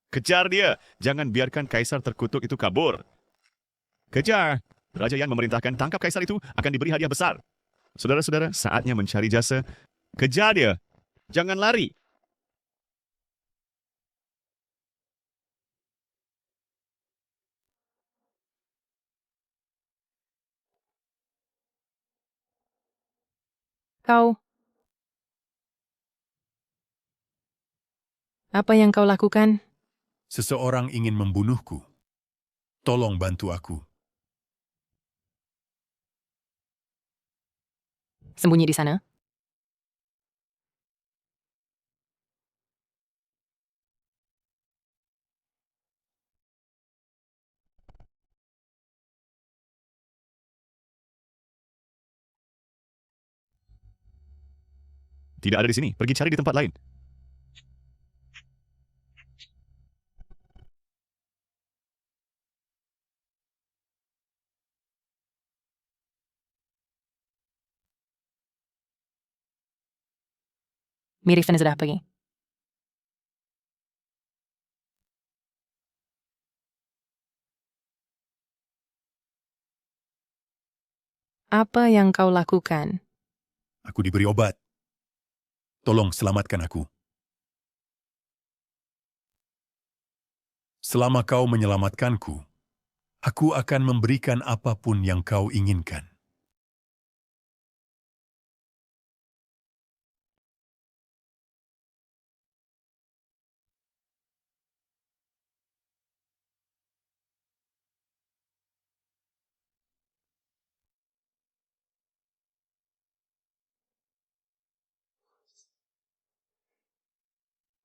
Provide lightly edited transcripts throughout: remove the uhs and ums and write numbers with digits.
Kejar dia. Jangan biarkan kaisar terkutuk itu kabur. Kejar. Raja Yan memerintahkan tangkap kaisar itu akan diberi hadiah besar. Saudara-saudara, saatnya mencari jasa. Kejar dia. Jangan lari. Kau, apa yang kau lakukan? Seseorang ingin membunuhku. Tolong bantu aku. Sembunyi di sana. Tidak ada di sini. Pergi cari di tempat lain. Mirifan sudah pergi. Apa yang kau lakukan? Aku diberi obat. Tolong selamatkan aku. Selama kau menyelamatkanku, aku akan memberikan apapun yang kau inginkan.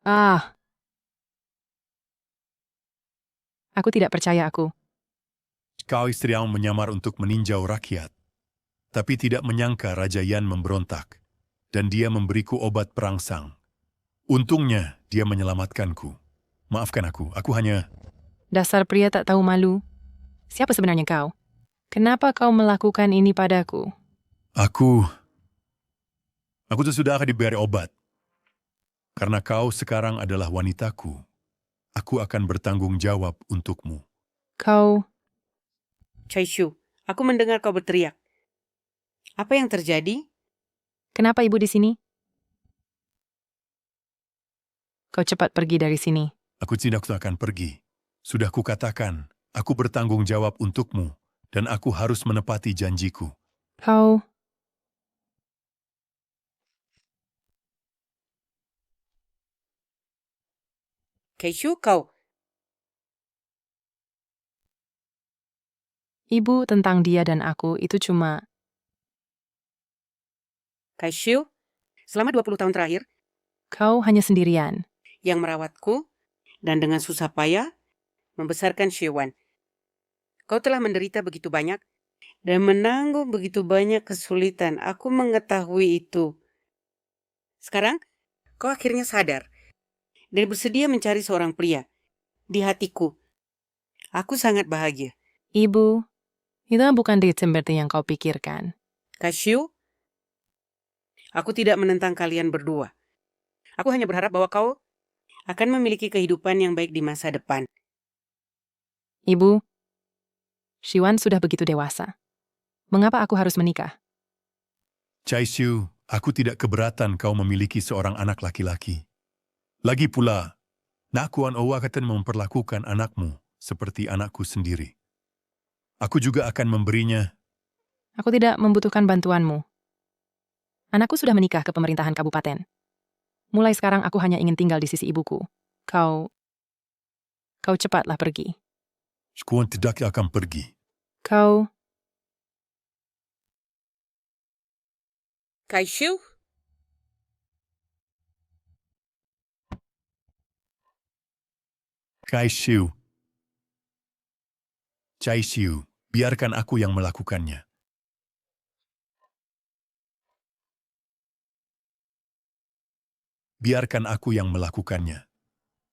Ah, aku tidak percaya aku. Kau istri yang menyamar untuk meninjau rakyat, tapi tidak menyangka Raja Yan memberontak, dan dia memberiku obat perangsang. Untungnya, dia menyelamatkanku. Maafkan aku hanya... Dasar pria tak tahu malu. Siapa sebenarnya kau? Kenapa kau melakukan ini padaku? Aku sudah akan diberi obat. Karena kau sekarang adalah wanitaku, aku akan bertanggung jawab untukmu. Kau, Chaishu, aku mendengar kau berteriak. Apa yang terjadi? kenapa ibu di sini? Kau cepat pergi dari sini. Aku tidak akan pergi. Sudah kukatakan, aku bertanggung jawab untukmu, dan aku harus menepati janjiku. Kau, Keishu, kau. ibu tentang dia dan aku itu cuma... Keishu, selama 20 tahun terakhir, Kau hanya sendirian. yang merawatku, dan dengan susah payah, membesarkan Shewan. Kau telah menderita begitu banyak, dan menanggung begitu banyak kesulitan. Aku mengetahui itu. Sekarang, kau akhirnya sadar, dan bersedia mencari seorang pria. Di hatiku, aku sangat bahagia. Ibu, itu bukan date seperti yang kau pikirkan. Keishu, aku tidak menentang kalian berdua. Aku hanya berharap bahwa kau akan memiliki kehidupan yang baik di masa depan. Ibu, Shiwan sudah begitu dewasa. Mengapa aku harus menikah? Chaishu, aku tidak keberatan kau memiliki seorang anak laki-laki. Lagi pula, Nakuan Owa akan memperlakukan anakmu seperti anakku sendiri. Aku juga akan memberinya. Aku tidak membutuhkan bantuanmu. Anakku sudah menikah ke pemerintahan kabupaten. Mulai sekarang aku hanya ingin tinggal di sisi ibuku. Kau cepatlah pergi. Skuan tidak akan pergi. Kau, Keishu? Chaishu, biarkan aku yang melakukannya. Biarkan aku yang melakukannya.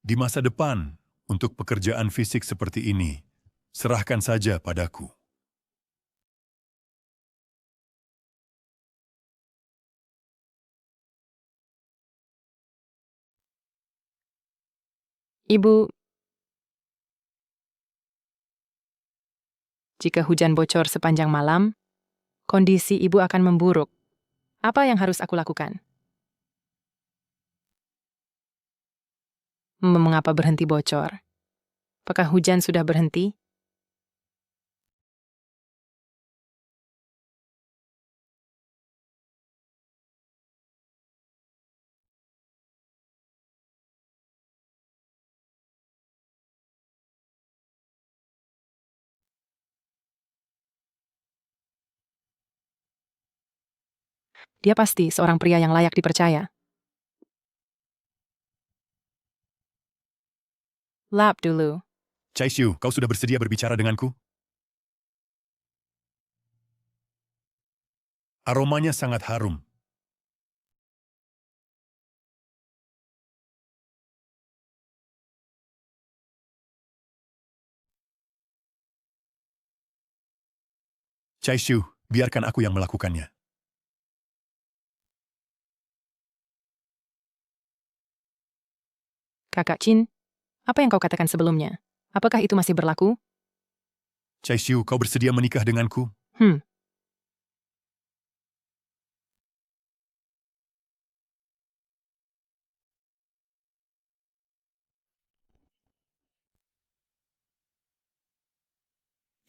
Di masa depan, untuk pekerjaan fisik seperti ini, serahkan saja padaku. ibu, Jika hujan bocor sepanjang malam, kondisi ibu akan memburuk. Apa yang harus aku lakukan? Mengapa berhenti bocor? Apakah hujan sudah berhenti? Dia pasti seorang pria yang layak dipercaya. Lap dulu. Chaisyu, kau sudah bersedia berbicara denganku? Aromanya sangat harum. Chaisyu, biarkan aku yang melakukannya. Kakak Chin, apa yang kau katakan sebelumnya? Apakah itu masih berlaku? Chaisyu, kau bersedia menikah denganku?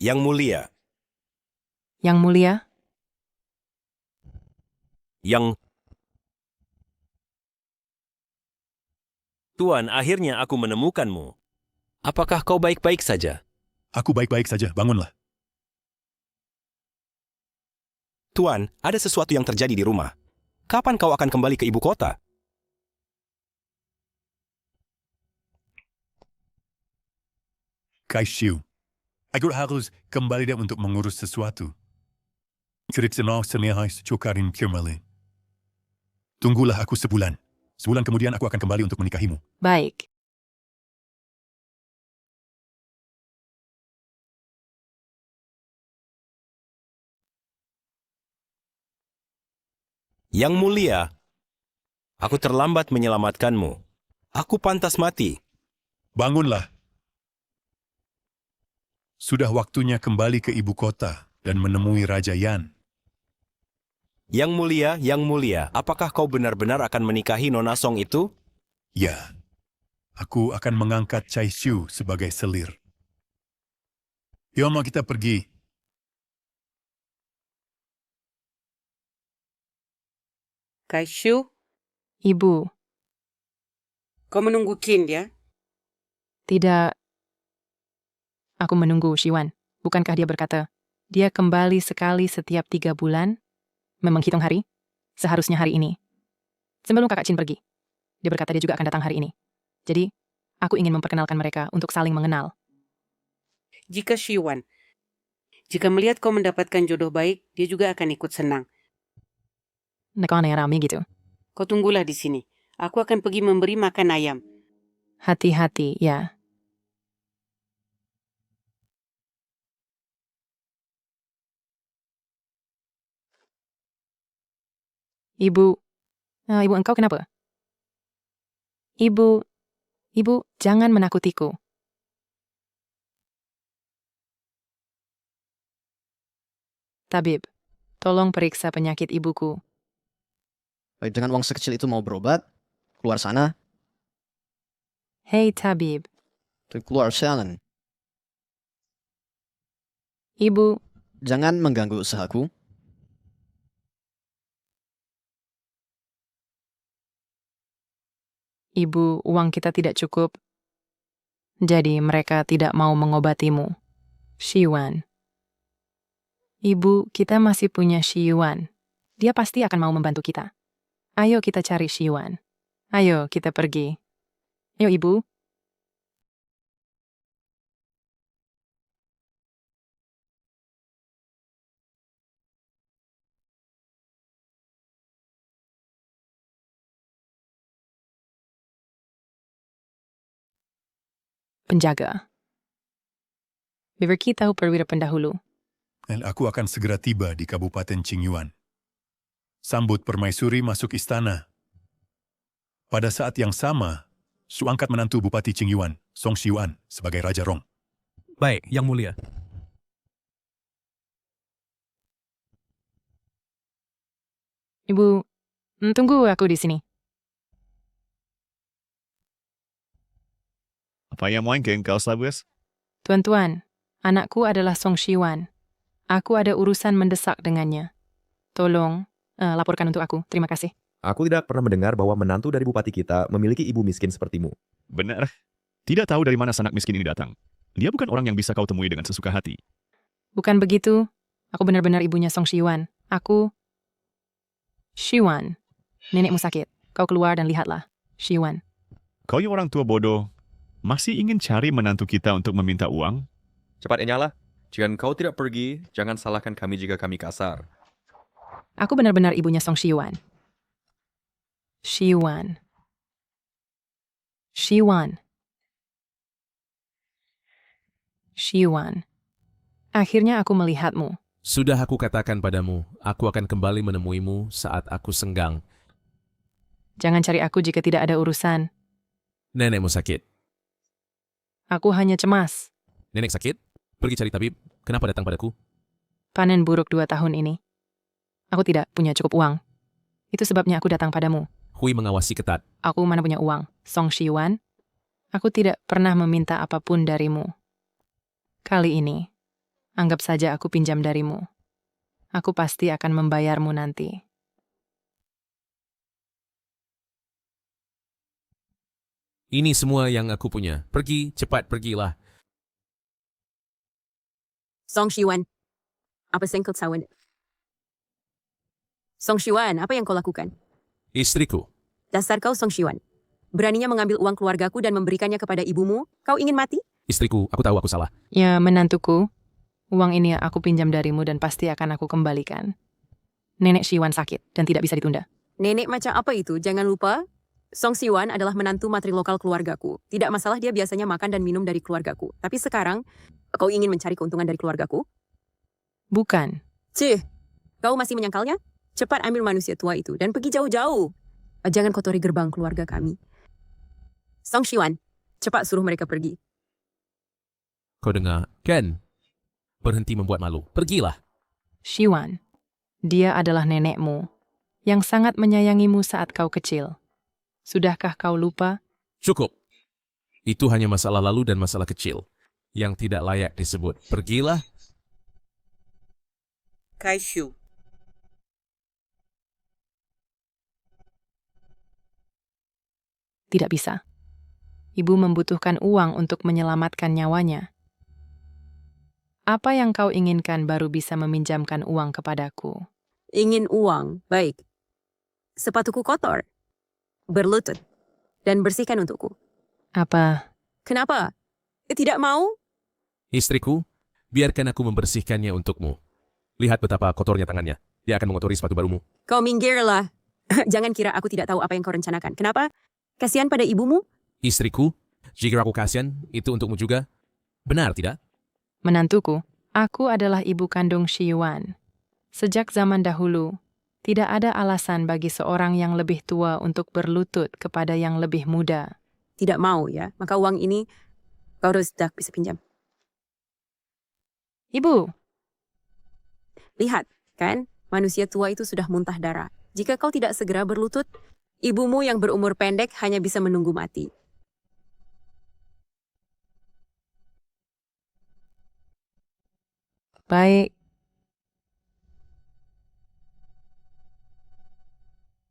Yang mulia, Yang mulia, yang... Tuan, akhirnya aku menemukanmu. Apakah kau baik-baik saja? Aku baik-baik saja, bangunlah. Tuan, ada sesuatu yang terjadi di rumah. Kapan kau akan kembali ke ibu kota? Chaisyu, aku harus kembali dia untuk mengurus sesuatu. Cerita senihai secukarin kembali. Tunggulah aku sebulan. Sebulan kemudian aku akan kembali untuk menikahimu. baik. Yang mulia, aku terlambat menyelamatkanmu. Aku pantas mati. Bangunlah. Sudah waktunya kembali ke ibu kota dan menemui Raja Yan. Yang mulia, apakah kau benar-benar akan menikahi Nona Song itu? Ya, aku akan mengangkat Chaisyu sebagai selir. Yoma, kita pergi. Kaisyu, Ibu, kau menunggu Qin ya? tidak. Aku menunggu Shiwan. Bukankah dia berkata, dia kembali sekali setiap 3 bulan? Memang hitung hari? Seharusnya hari ini. Sebelum kakak Chin pergi, dia berkata dia juga akan datang hari ini. Jadi, aku ingin memperkenalkan mereka untuk saling mengenal. Jika Shiwan, jika melihat kau mendapatkan jodoh baik, dia juga akan ikut senang. Nekon yang rame gitu. Kau tunggulah di sini. Aku akan pergi memberi makan ayam. Hati-hati, ya. Ibu, ibu engkau kenapa? Ibu, jangan menakutiku. Tabib, tolong periksa penyakit ibuku. Dengan uang sekecil itu mau berobat? Keluar sana? Hei tabib, Keluar sana. ibu, Jangan mengganggu usahaku. ibu, uang kita tidak cukup. Jadi mereka tidak mau mengobatimu. Shiwan. Ibu, kita masih punya Shiwan. Dia pasti akan mau membantu kita. Ayo kita cari Shiwan. Ayo kita pergi. Ayo ibu. Penjaga. Diberitahu perwira pendahulu. Dan aku akan segera tiba di Kabupaten Qingyuan. Sambut permaisuri masuk istana. Pada saat yang sama, Su angkat menantu Bupati Qingyuan, Song Xiuan, sebagai Raja Rong. Baik, Yang Mulia. Ibu, tunggu aku di sini. Apa yang mau kau Slabus? Tuan-tuan, anakku adalah Song Shiwan. Aku ada urusan mendesak dengannya. Tolong, laporkan untuk aku. Terima kasih. Aku tidak pernah mendengar bahwa menantu dari bupati kita memiliki ibu miskin sepertimu. Benar. Tidak tahu dari mana sanak miskin ini datang. Dia bukan orang yang bisa kau temui dengan sesuka hati. Bukan begitu. Aku benar-benar ibunya Song Shiwan. Aku... Shiwan. Nenekmu sakit. Kau keluar dan lihatlah. Shiwan. Kau yang orang tua bodoh, masih ingin cari menantu kita untuk meminta uang? Cepat nyala. Jika kau tidak pergi, jangan salahkan kami jika kami kasar. Aku benar-benar ibunya Song Shiwan. Shiwan. Shiwan. Shiwan. Akhirnya aku melihatmu. Sudah aku katakan padamu, aku akan kembali menemuimu saat aku senggang. Jangan cari aku jika tidak ada urusan. Nenekmu sakit. Aku hanya cemas. Nenek sakit? Pergi cari tabib. Kenapa datang padaku? Panen buruk 2 tahun ini. Aku tidak punya cukup uang. Itu sebabnya aku datang padamu. Hui mengawasi ketat. Aku mana punya uang. Song Shiwan, aku tidak pernah meminta apapun darimu. Kali ini, anggap saja aku pinjam darimu. Aku pasti akan membayarmu nanti. Ini semua yang aku punya. Pergi, cepat pergilah. Song Shiwan, apa sengkot sawan? Song Shiwan, apa yang kau lakukan? Istriku. Dasar kau Song Shiwan. Beraninya mengambil uang keluargaku dan memberikannya kepada ibumu? Kau ingin mati? Istriku, aku tahu aku salah. Ya, menantuku, uang ini aku pinjam darimu dan pasti akan aku kembalikan. Nenek Shiwan sakit dan tidak bisa ditunda. Nenek macam apa itu? Jangan lupa, Song Shiwan adalah menantu matri lokal keluargaku. Tidak masalah dia biasanya makan dan minum dari keluargaku. Tapi sekarang, kau ingin mencari keuntungan dari keluargaku? Bukan. Cih, kau masih menyangkalnya? Cepat ambil manusia tua itu dan pergi jauh-jauh. Jangan kotori gerbang keluarga kami. Song Shiwan, cepat suruh mereka pergi. Kau dengar? Ken, berhenti membuat malu. Pergilah. Shiwan, dia adalah nenekmu yang sangat menyayangimu saat kau kecil. Sudahkah kau lupa? Cukup. Itu hanya masalah lalu dan masalah kecil yang tidak layak disebut. Pergilah. Kaishu. Tidak bisa. Ibu membutuhkan uang untuk menyelamatkan nyawanya. Apa yang kau inginkan baru bisa meminjamkan uang kepadaku. Ingin uang, baik. Sepatuku kotor, berlutut, dan bersihkan untukku. Apa? Kenapa? Tidak mau? Istriku, biarkan aku membersihkannya untukmu. Lihat betapa kotornya tangannya. Dia akan mengotori sepatu barumu. Kau minggirlah. Jangan kira aku tidak tahu apa yang kau rencanakan. Kenapa? Kasihan pada ibumu? Istriku, jika aku kasihan, itu untukmu juga. Benar tidak? Menantuku, aku adalah ibu kandung Shiwan. Sejak zaman dahulu, tidak ada alasan bagi seorang yang lebih tua untuk berlutut kepada yang lebih muda. Tidak mau ya. Maka uang ini kau harus tak bisa pinjam. Ibu, Lihat, kan? Manusia tua itu sudah muntah darah. Jika kau tidak segera berlutut, ibumu yang berumur pendek hanya bisa menunggu mati. baik.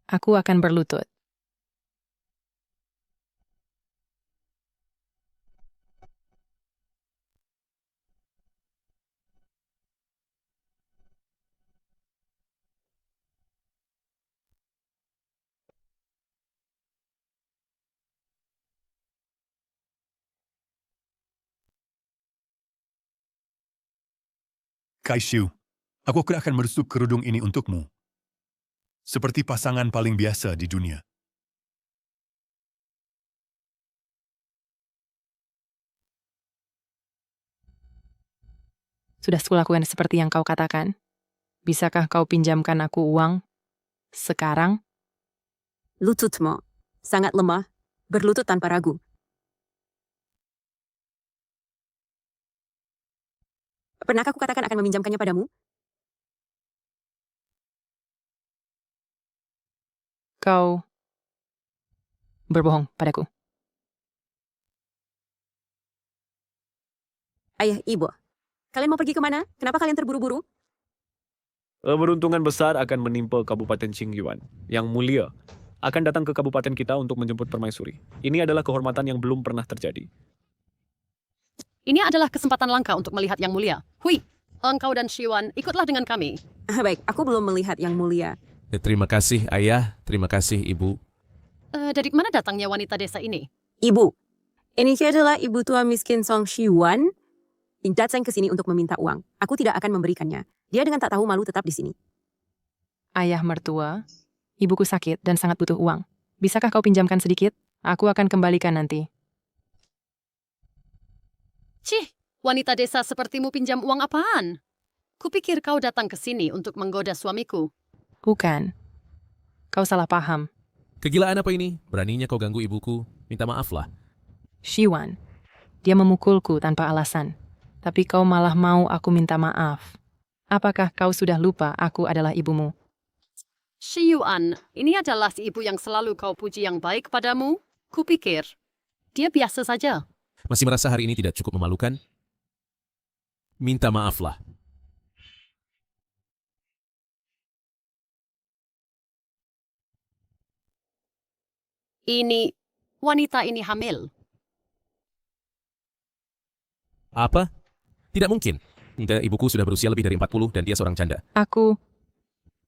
Aku akan berlutut. Kaishu, aku akan merusuk kerudung ini untukmu. Seperti pasangan paling biasa di dunia. Sudah kulakukan seperti yang kau katakan. Bisakah kau pinjamkan aku uang? Sekarang? Lututmu sangat lemah, berlutut tanpa ragu. Pernahkah aku katakan akan meminjamkannya padamu? Kau berbohong padaku. Ayah, ibu. Kalian mau pergi kemana? Kenapa kalian terburu-buru? Keberuntungan besar akan menimpa Kabupaten Qingyuan. Yang mulia akan datang ke kabupaten kita untuk menjemput permaisuri. Ini adalah kehormatan yang belum pernah terjadi. Ini adalah kesempatan langka untuk melihat Yang Mulia. Hui, engkau dan Shiwan, ikutlah dengan kami. Baik, aku belum melihat Yang Mulia. Terima kasih, Ayah. Terima kasih, Ibu. Dari mana datangnya wanita desa ini? Ibu, ini adalah ibu tua miskin Song Shiwan yang datang ke sini untuk meminta uang. Aku tidak akan memberikannya. Dia dengan tak tahu malu tetap di sini. Ayah mertua, ibuku sakit dan sangat butuh uang. Bisakah kau pinjamkan sedikit? Aku akan kembalikan nanti. Cih, wanita desa sepertimu pinjam uang apaan? Kupikir kau datang ke sini untuk menggoda suamiku. Bukan. Kau salah paham. Kegilaan apa ini? Beraninya kau ganggu ibuku? Minta maaflah. Shiwan, dia memukulku tanpa alasan. Tapi kau malah mau aku minta maaf. Apakah kau sudah lupa aku adalah ibumu? Shi Yuan, ini adalah si ibu yang selalu kau puji yang baik padamu? Kupikir, dia biasa saja. Masih merasa hari ini tidak cukup memalukan? Minta maaflah. Wanita ini hamil. Apa? Tidak mungkin. Ibuku sudah berusia lebih dari 40 dan dia seorang janda. Aku...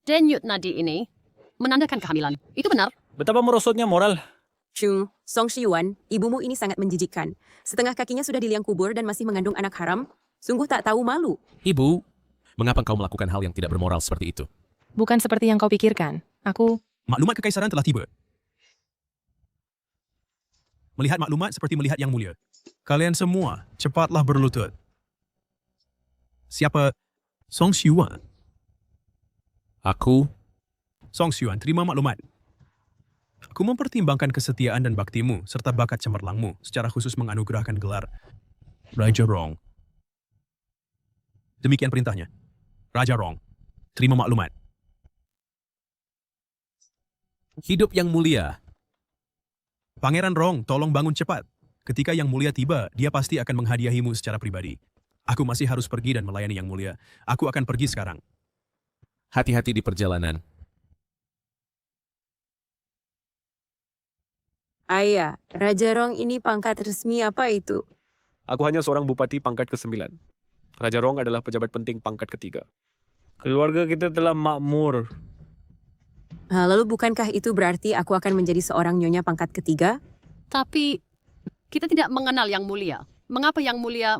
Denyut nadi ini menandakan kehamilan. Itu benar? Betapa merosotnya moral. Chung, Song Shiwan, ibumu ini sangat menjijikkan. Setengah kakinya sudah di liang kubur dan masih mengandung anak haram. Sungguh tak tahu malu. Ibu, mengapa kau melakukan hal yang tidak bermoral seperti itu? Bukan seperti yang kau pikirkan. Aku... Maklumat kekaisaran telah tiba. Melihat maklumat seperti melihat Yang Mulia. Kalian semua, cepatlah berlutut. Siapa? Song Shiwan. Aku... Song Shiwan, terima maklumat. Aku mempertimbangkan kesetiaan dan baktimu serta bakat cemerlangmu secara khusus menganugerahkan gelar Raja Rong. Demikian perintahnya. Raja Rong, terima maklumat. Hidup Yang Mulia. Pangeran Rong, tolong bangun cepat. Ketika Yang Mulia tiba, dia pasti akan menghadiahimu secara pribadi. Aku masih harus pergi dan melayani Yang Mulia. Aku akan pergi sekarang. Hati-hati di perjalanan. Ayah, Raja Rong ini pangkat resmi apa itu? Aku hanya seorang bupati pangkat ke-9. Raja Rong adalah pejabat penting pangkat ke-3. Keluarga kita telah makmur. Lalu bukankah itu berarti aku akan menjadi seorang nyonya pangkat ke-3? Tapi kita tidak mengenal Yang Mulia. Mengapa Yang Mulia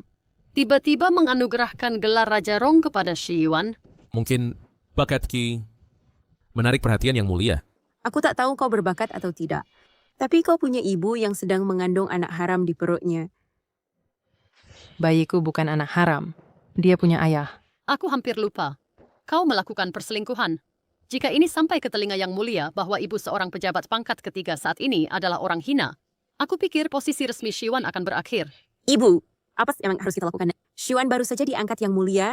tiba-tiba menganugerahkan gelar Raja Rong kepada Shi Yuan? Mungkin bakat Ki menarik perhatian Yang Mulia. Aku tak tahu kau berbakat atau tidak. Tapi kau punya ibu yang sedang mengandung anak haram di perutnya. Bayiku bukan anak haram. Dia punya ayah. Aku hampir lupa. Kau melakukan perselingkuhan. Jika ini sampai ke telinga Yang Mulia bahwa ibu seorang pejabat pangkat ke-3 saat ini adalah orang hina, aku pikir posisi resmi Shiwan akan berakhir. Ibu, apa yang harus kita lakukan? Shiwan baru saja diangkat Yang Mulia.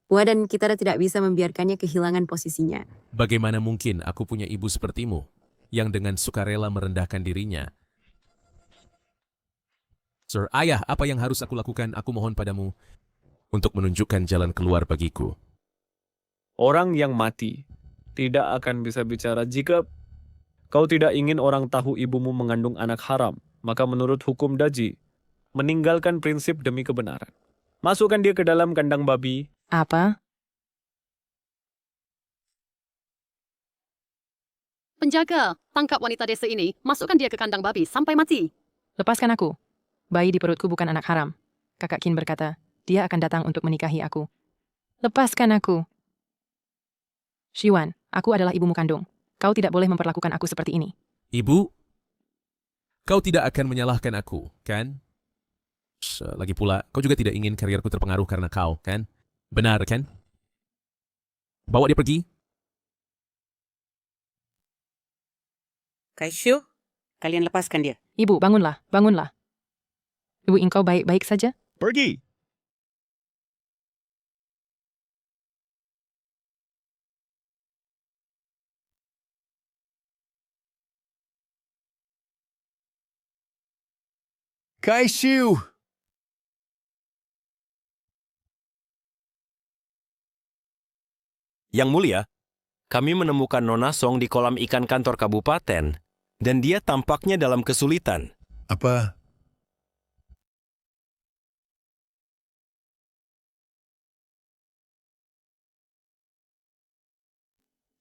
Wah, dan kita tidak bisa membiarkannya kehilangan posisinya. Bagaimana mungkin aku punya ibu sepertimu yang dengan sukarela merendahkan dirinya? Sir, ayah, apa yang harus aku lakukan? Aku mohon padamu untuk menunjukkan jalan keluar bagiku. Orang yang mati tidak akan bisa bicara. Jika kau tidak ingin orang tahu ibumu mengandung anak haram, maka menurut hukum Daji, meninggalkan prinsip demi kebenaran. Masukkan dia ke dalam kandang babi. Apa? Penjaga, tangkap wanita desa ini, masukkan dia ke kandang babi sampai mati. Lepaskan aku. Bayi di perutku bukan anak haram. Kakak Qin berkata, dia akan datang untuk menikahi aku. Lepaskan aku. Shiwan, aku adalah ibumu kandung. Kau tidak boleh memperlakukan aku seperti ini. Ibu, kau tidak akan menyalahkan aku, kan? Lagi pula, kau juga tidak ingin karirku terpengaruh karena kau, kan? Benar, kan? Bawa dia pergi. Kaishu, kalian lepaskan dia. Ibu, bangunlah, bangunlah. Ibu, engkau baik-baik saja? Pergi. Kaishu! Yang Mulia, kami menemukan Nona Song di kolam ikan kantor kabupaten, dan dia tampaknya dalam kesulitan. Apa?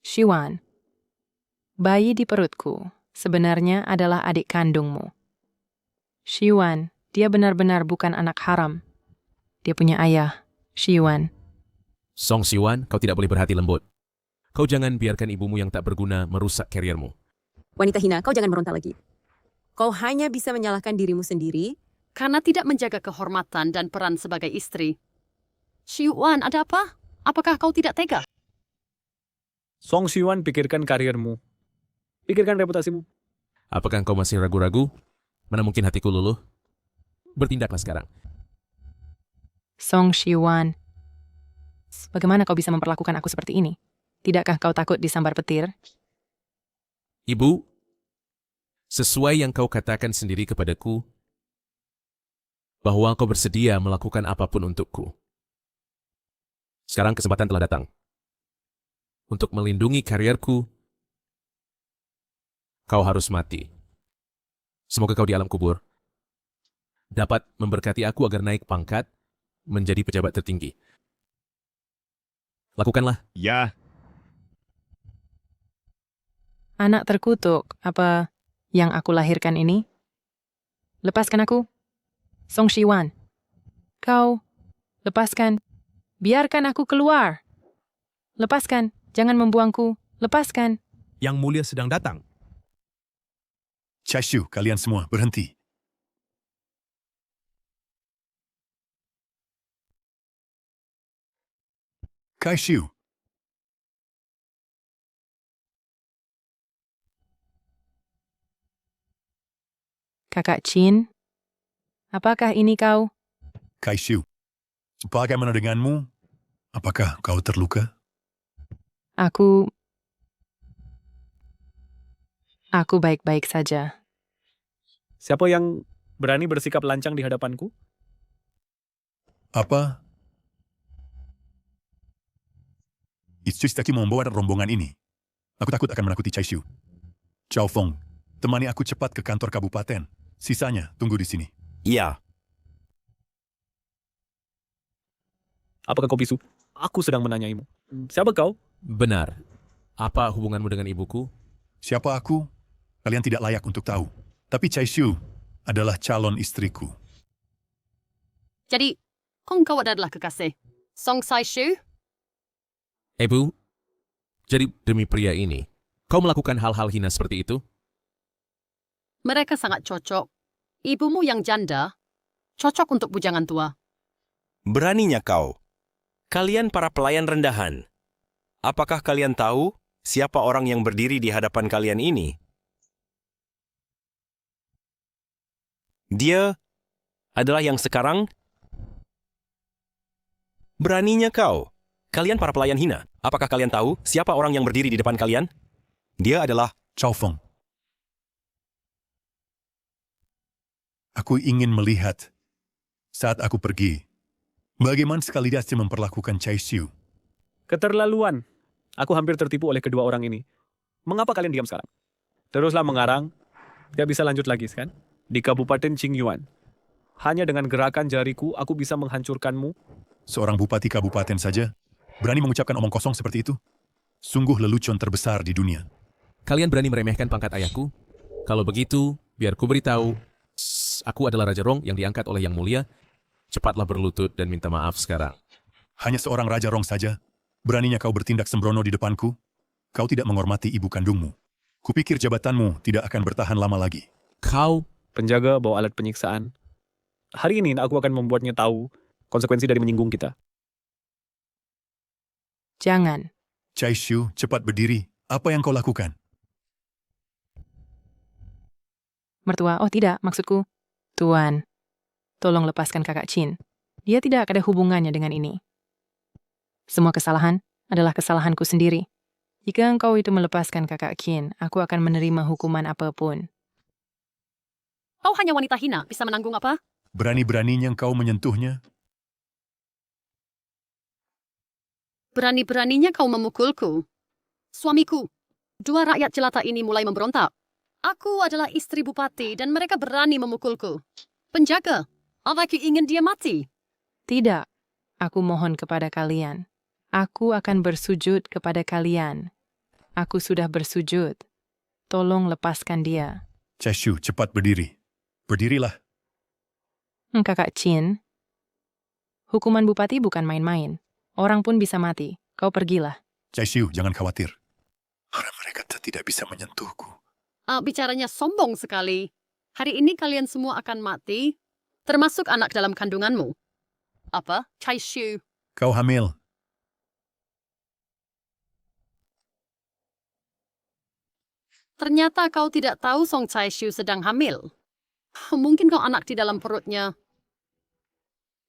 Shiwan, bayi di perutku sebenarnya adalah adik kandungmu. Shiwan, dia benar-benar bukan anak haram. Dia punya ayah, Shiwan. Song Siwan, kau tidak boleh berhati lembut. Kau jangan biarkan ibumu yang tak berguna merusak karirmu. Wanita hina, kau jangan meronta lagi. Kau hanya bisa menyalahkan dirimu sendiri. Karena tidak menjaga kehormatan dan peran sebagai istri. Shiwan, ada apa? Apakah kau tidak tega? Song Shiwan, pikirkan karirmu. Pikirkan reputasimu. Apakah kau masih ragu-ragu? Mana mungkin hatiku luluh? Bertindaklah sekarang. Song Shiwan, bagaimana kau bisa memperlakukan aku seperti ini? Tidakkah kau takut disambar petir? Ibu, sesuai yang kau katakan sendiri kepadaku, bahwa kau bersedia melakukan apapun untukku. Sekarang kesempatan telah datang. Untuk melindungi karierku, kau harus mati. Semoga kau di alam kubur dapat memberkati aku agar naik pangkat menjadi pejabat tertinggi. Lakukanlah. Ya, Anak terkutuk, apa yang aku lahirkan ini? Lepaskan aku. Song Shiwan. Kau, lepaskan. Biarkan aku keluar. Lepaskan, jangan membuangku. Lepaskan. Yang Mulia sedang datang. Chaishu, kalian semua berhenti. Kaishu, Kakak Chin, apakah ini kau? Kaishu. Bagaimana denganmu? Apakah kau terluka? Aku baik-baik saja. Siapa yang berani bersikap lancang di hadapanku? Apa? Itsusitaki membawa rombongan ini. Aku takut akan menakuti Chaishu. Chao Feng, temani aku cepat ke kantor kabupaten. Sisanya tunggu di sini. Iya, Apakah kau bisu? Aku sedang menanyaimu. Siapa kau? Benar. Apa hubunganmu dengan ibuku? Siapa aku? Kalian tidak layak untuk tahu. Tapi Chaishu adalah calon istriku. Jadi, kau adalah kekasih Song Sai-shu? Bu, jadi demi pria ini, kau melakukan hal-hal hina seperti itu? Mereka sangat cocok. Ibumu yang janda, cocok untuk bujangan tua. beraninya kau. Kalian para pelayan rendahan. Apakah kalian tahu siapa orang yang berdiri di hadapan kalian ini? Dia adalah yang sekarang. Beraninya kau. Kalian para pelayan hina. Apakah kalian tahu siapa orang yang berdiri di depan kalian? Dia adalah Chao Feng. Aku ingin melihat saat aku pergi, bagaimana sekali dia memperlakukan Chaishu. Keterlaluan. Aku hampir tertipu oleh kedua orang ini. Mengapa kalian diam sekarang? Teruslah mengarang. Tidak bisa lanjut lagi, kan? Di Kabupaten Qingyuan. Hanya dengan gerakan jariku, aku bisa menghancurkanmu. Seorang bupati kabupaten saja berani mengucapkan omong kosong seperti itu. Sungguh lelucon terbesar di dunia. Kalian berani meremehkan pangkat ayahku? Kalau begitu, biar ku beritahu, aku adalah Raja Rong yang diangkat oleh Yang Mulia. Cepatlah berlutut dan minta maaf sekarang. Hanya seorang Raja Rong saja. Beraninya kau bertindak sembrono di depanku? Kau tidak menghormati ibu kandungmu. Kupikir jabatanmu tidak akan bertahan lama lagi. Kau Penjaga bawa alat penyiksaan. Hari ini aku akan membuatnya tahu konsekuensi dari menyinggung kita. Jangan. Chaishu, cepat berdiri. Apa yang kau lakukan? Mertua, oh tidak, maksudku. Tuan, tolong lepaskan kakak Chin. Dia tidak ada hubungannya dengan ini. Semua kesalahan adalah kesalahanku sendiri. Jika engkau itu melepaskan kakak Qin, aku akan menerima hukuman apapun. Kau hanya wanita hina, bisa menanggung apa? Berani-beraninya kau menyentuhnya? Berani-beraninya kau memukulku. Suamiku, dua rakyat jelata ini mulai memberontak. Aku adalah istri bupati dan mereka berani memukulku. Penjaga, apakah ingin dia mati? Tidak. Aku mohon kepada kalian. Aku akan bersujud kepada kalian. Aku sudah bersujud. Tolong lepaskan dia. Chaishu, cepat berdiri. Berdirilah. Kakak Chin, hukuman bupati bukan main-main. Orang pun bisa mati. Kau pergilah. Chaishu, jangan khawatir. Karena mereka tidak bisa menyentuhku. Bicaranya sombong sekali. Hari ini kalian semua akan mati, termasuk anak dalam kandunganmu. Apa? Chaishu. Kau hamil. Ternyata kau tidak tahu Song Chaishu sedang hamil. Mungkin kau anak di dalam perutnya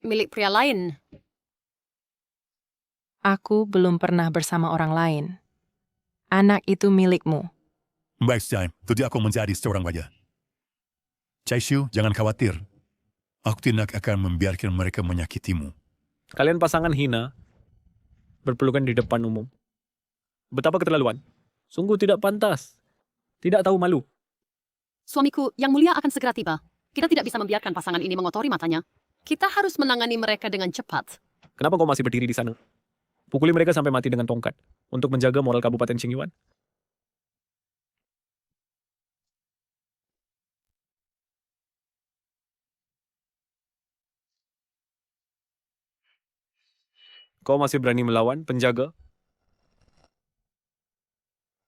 milik pria lain. Aku belum pernah bersama orang lain. Anak itu milikmu. Baik, Jaim. Jadi aku menjadi seorang raja. Chaishu, jangan khawatir. Aku tidak akan membiarkan mereka menyakitimu. Kalian pasangan hina, berpelukan di depan umum. Betapa keterlaluan. Sungguh tidak pantas. Tidak tahu malu. Suamiku, yang mulia akan segera tiba. Kita tidak bisa membiarkan pasangan ini mengotori matanya. Kita harus menangani mereka dengan cepat. Kenapa kau masih berdiri di sana? Pukuli mereka sampai mati dengan tongkat untuk menjaga moral Kabupaten Qingyuan. Kau masih berani melawan, penjaga?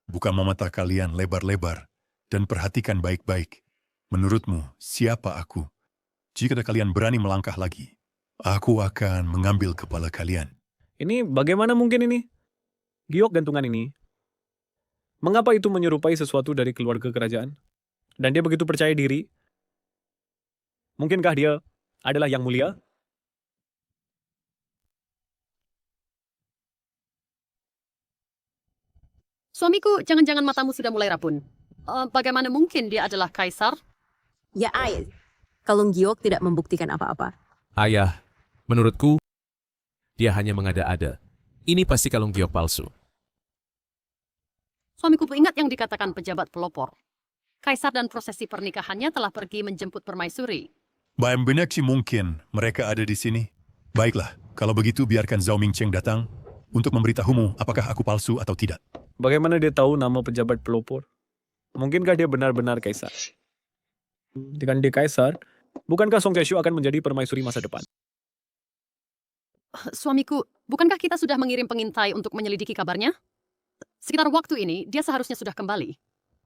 Buka mata kalian lebar-lebar dan perhatikan baik-baik. Menurutmu, siapa aku? Jika kalian berani melangkah lagi, aku akan mengambil kepala kalian. Ini bagaimana mungkin ini? Giok gantungan ini. Mengapa itu menyerupai sesuatu dari keluarga kerajaan? Dan dia begitu percaya diri? Mungkinkah dia adalah yang mulia? Suamiku, jangan-jangan matamu sudah mulai rabun. Bagaimana mungkin dia adalah kaisar? Ya, Ayah. Kalung Giok tidak membuktikan apa-apa. Ayah, menurutku, dia hanya mengada-ada. Ini pasti kalung giok palsu. Suamiku ingat yang dikatakan pejabat pelopor. Kaisar dan prosesi pernikahannya telah pergi menjemput permaisuri. Benar sih mungkin mereka ada di sini. Baiklah, kalau begitu biarkan Zhao Mingcheng datang untuk memberitahumu apakah aku palsu atau tidak. Bagaimana dia tahu nama pejabat pelopor? Mungkinkah dia benar-benar kaisar? Dengan dia kaisar, bukankah Song Chaishu akan menjadi permaisuri masa depan? Suamiku, bukankah kita sudah mengirim pengintai untuk menyelidiki kabarnya? Sekitar waktu ini, dia seharusnya sudah kembali.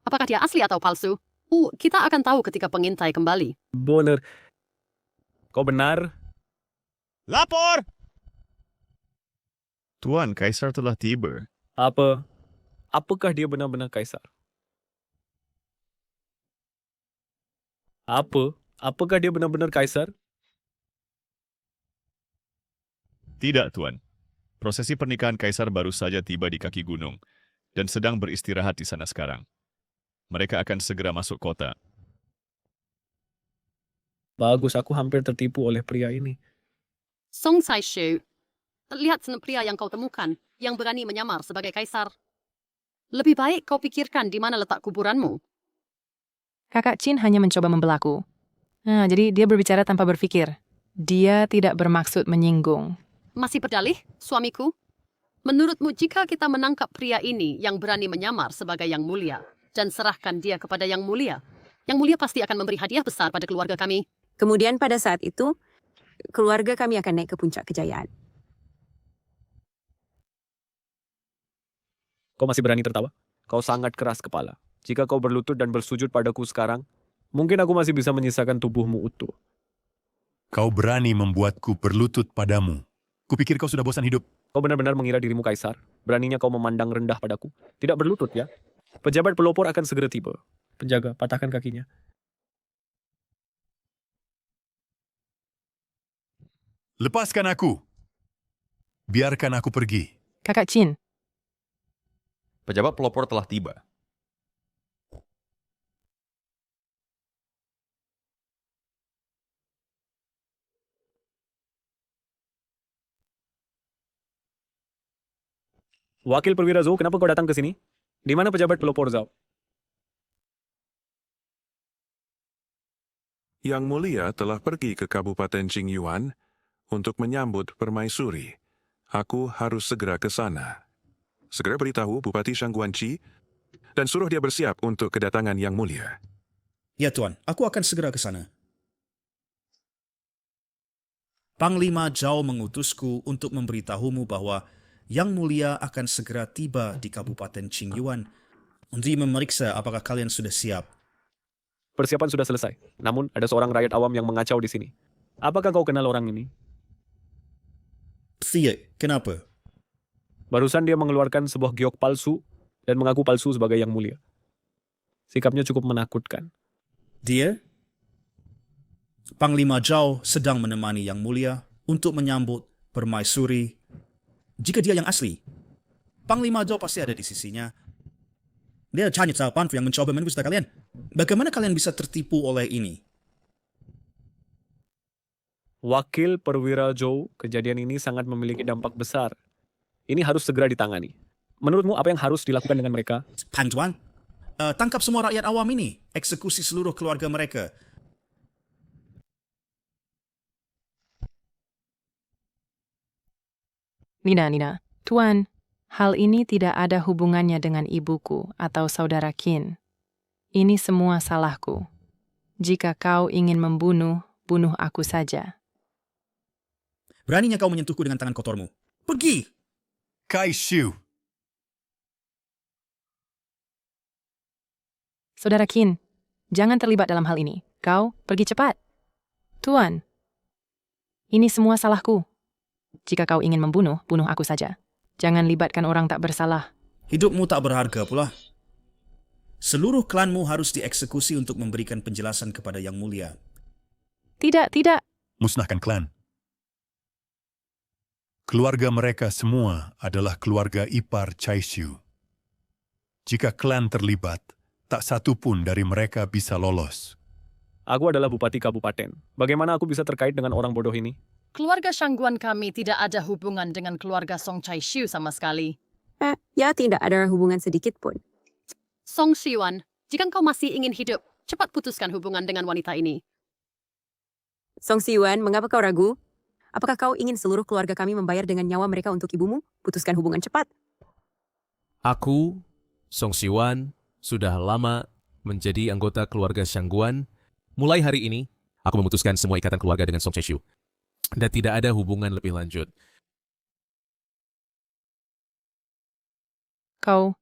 Apakah dia asli atau palsu? Kita akan tahu ketika pengintai kembali. Benar. Kau benar? Lapor! Tuan, kaisar telah tiba. Apakah dia benar-benar kaisar? Apakah dia benar-benar kaisar? Tidak, Tuan. Prosesi pernikahan kaisar baru saja tiba di kaki gunung dan sedang beristirahat di sana sekarang. Mereka akan segera masuk kota. Bagus, aku hampir tertipu oleh pria ini. Song Chaishu, lihat pria yang kau temukan, yang berani menyamar sebagai kaisar. Lebih baik kau pikirkan di mana letak kuburanmu. Kakak Chin hanya mencoba membelaku. Jadi dia berbicara tanpa berpikir. Dia tidak bermaksud menyinggung. Masih berdalih, suamiku? Menurutmu jika kita menangkap pria ini yang berani menyamar sebagai yang mulia dan serahkan dia kepada yang mulia pasti akan memberi hadiah besar pada keluarga kami. Kemudian pada saat itu, keluarga kami akan naik ke puncak kejayaan. Kau masih berani tertawa? Kau sangat keras kepala. Jika kau berlutut dan bersujud padaku sekarang, mungkin aku masih bisa menyisakan tubuhmu utuh. Kau berani membuatku berlutut padamu. Kupikir kau sudah bosan hidup. Kau benar-benar mengira dirimu kaisar? Beraninya kau memandang rendah padaku? Tidak berlutut ya? Pejabat pelopor akan segera tiba. Penjaga, patahkan kakinya. Lepaskan aku. Biarkan aku pergi. Kakak Chin, Pejabat pelopor telah tiba. Wakil Perwira Zhou, kenapa kau datang ke sini? Di mana pejabat pelopor Zhao? Yang Mulia telah pergi ke Kabupaten Qingyuan untuk menyambut permaisuri. Aku harus segera ke sana. Segera beritahu Bupati Shangguanqi dan suruh dia bersiap untuk kedatangan Yang Mulia. Ya Tuan, aku akan segera ke sana. Panglima Zhao mengutusku untuk memberitahumu bahwa Yang Mulia akan segera tiba di Kabupaten Qingyuan untuk memeriksa apakah kalian sudah siap. Persiapan sudah selesai. Namun ada seorang rakyat awam yang mengacau di sini. Apakah kau kenal orang ini? Tidak, kenapa? Barusan dia mengeluarkan sebuah giok palsu dan mengaku palsu sebagai Yang Mulia. Sikapnya cukup menakutkan. Dia? Panglima Zhao sedang menemani Yang Mulia untuk menyambut permaisuri. Jika dia yang asli, Panglima Zhao pasti ada di sisinya. Dia hanya Pan yang mencoba menembus kalian. Bagaimana kalian bisa tertipu oleh ini? Wakil Perwira Zhou, kejadian ini sangat memiliki dampak besar. Ini harus segera ditangani. Menurutmu apa yang harus dilakukan dengan mereka? Pan Tuan, tangkap semua rakyat awam ini. Eksekusi seluruh keluarga mereka. Nina, Tuan, hal ini tidak ada hubungannya dengan ibuku atau saudara Qin. Ini semua salahku. Jika kau ingin membunuh, bunuh aku saja. Beraninya kau menyentuhku dengan tangan kotormu. Pergi! Kai Xiu, Saudara Qin, jangan terlibat dalam hal ini. Kau pergi cepat. Tuan, ini semua salahku. Jika kau ingin membunuh, bunuh aku saja. Jangan libatkan orang tak bersalah. Hidupmu tak berharga pula. Seluruh klanmu harus dieksekusi untuk memberikan penjelasan kepada Yang Mulia. Tidak. musnahkan klan. Keluarga mereka semua adalah keluarga ipar Chai Xiu. Jika klan terlibat, tak satu pun dari mereka bisa lolos. Aku adalah bupati kabupaten. Bagaimana aku bisa terkait dengan orang bodoh ini? Keluarga Shangguan kami tidak ada hubungan dengan keluarga Song Chai Xiu sama sekali. Ya, tidak ada hubungan sedikit pun. Song Xiuan, jika kau masih ingin hidup, cepat putuskan hubungan dengan wanita ini. Song Xiuan, mengapa kau ragu? Apakah kau ingin seluruh keluarga kami membayar dengan nyawa mereka untuk ibumu? Putuskan hubungan cepat. Aku, Song Xiuan, sudah lama menjadi anggota keluarga Shangguan. Mulai hari ini, aku memutuskan semua ikatan keluarga dengan Song Chai Xiu. Dan tidak ada hubungan lebih lanjut. Kau...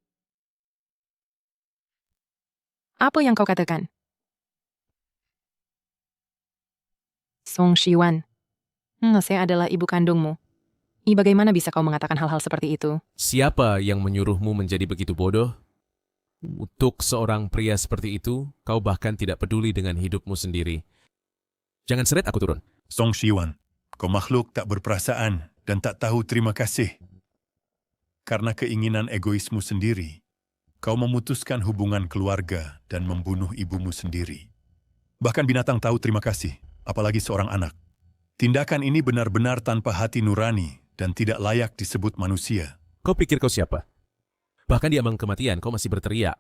Apa yang kau katakan? Song Xiuan. Saya adalah ibu kandungmu. Bagaimana bisa kau mengatakan hal-hal seperti itu? Siapa yang menyuruhmu menjadi begitu bodoh? Untuk seorang pria seperti itu, kau bahkan tidak peduli dengan hidupmu sendiri. Jangan seret aku turun. Song Xiuan, kau makhluk tak berperasaan dan tak tahu terima kasih. Karena keinginan egoismu sendiri, kau memutuskan hubungan keluarga dan membunuh ibumu sendiri. Bahkan binatang tahu terima kasih, apalagi seorang anak. Tindakan ini benar-benar tanpa hati nurani dan tidak layak disebut manusia. Kau pikir kau siapa? Bahkan di ambang kematian kau masih berteriak.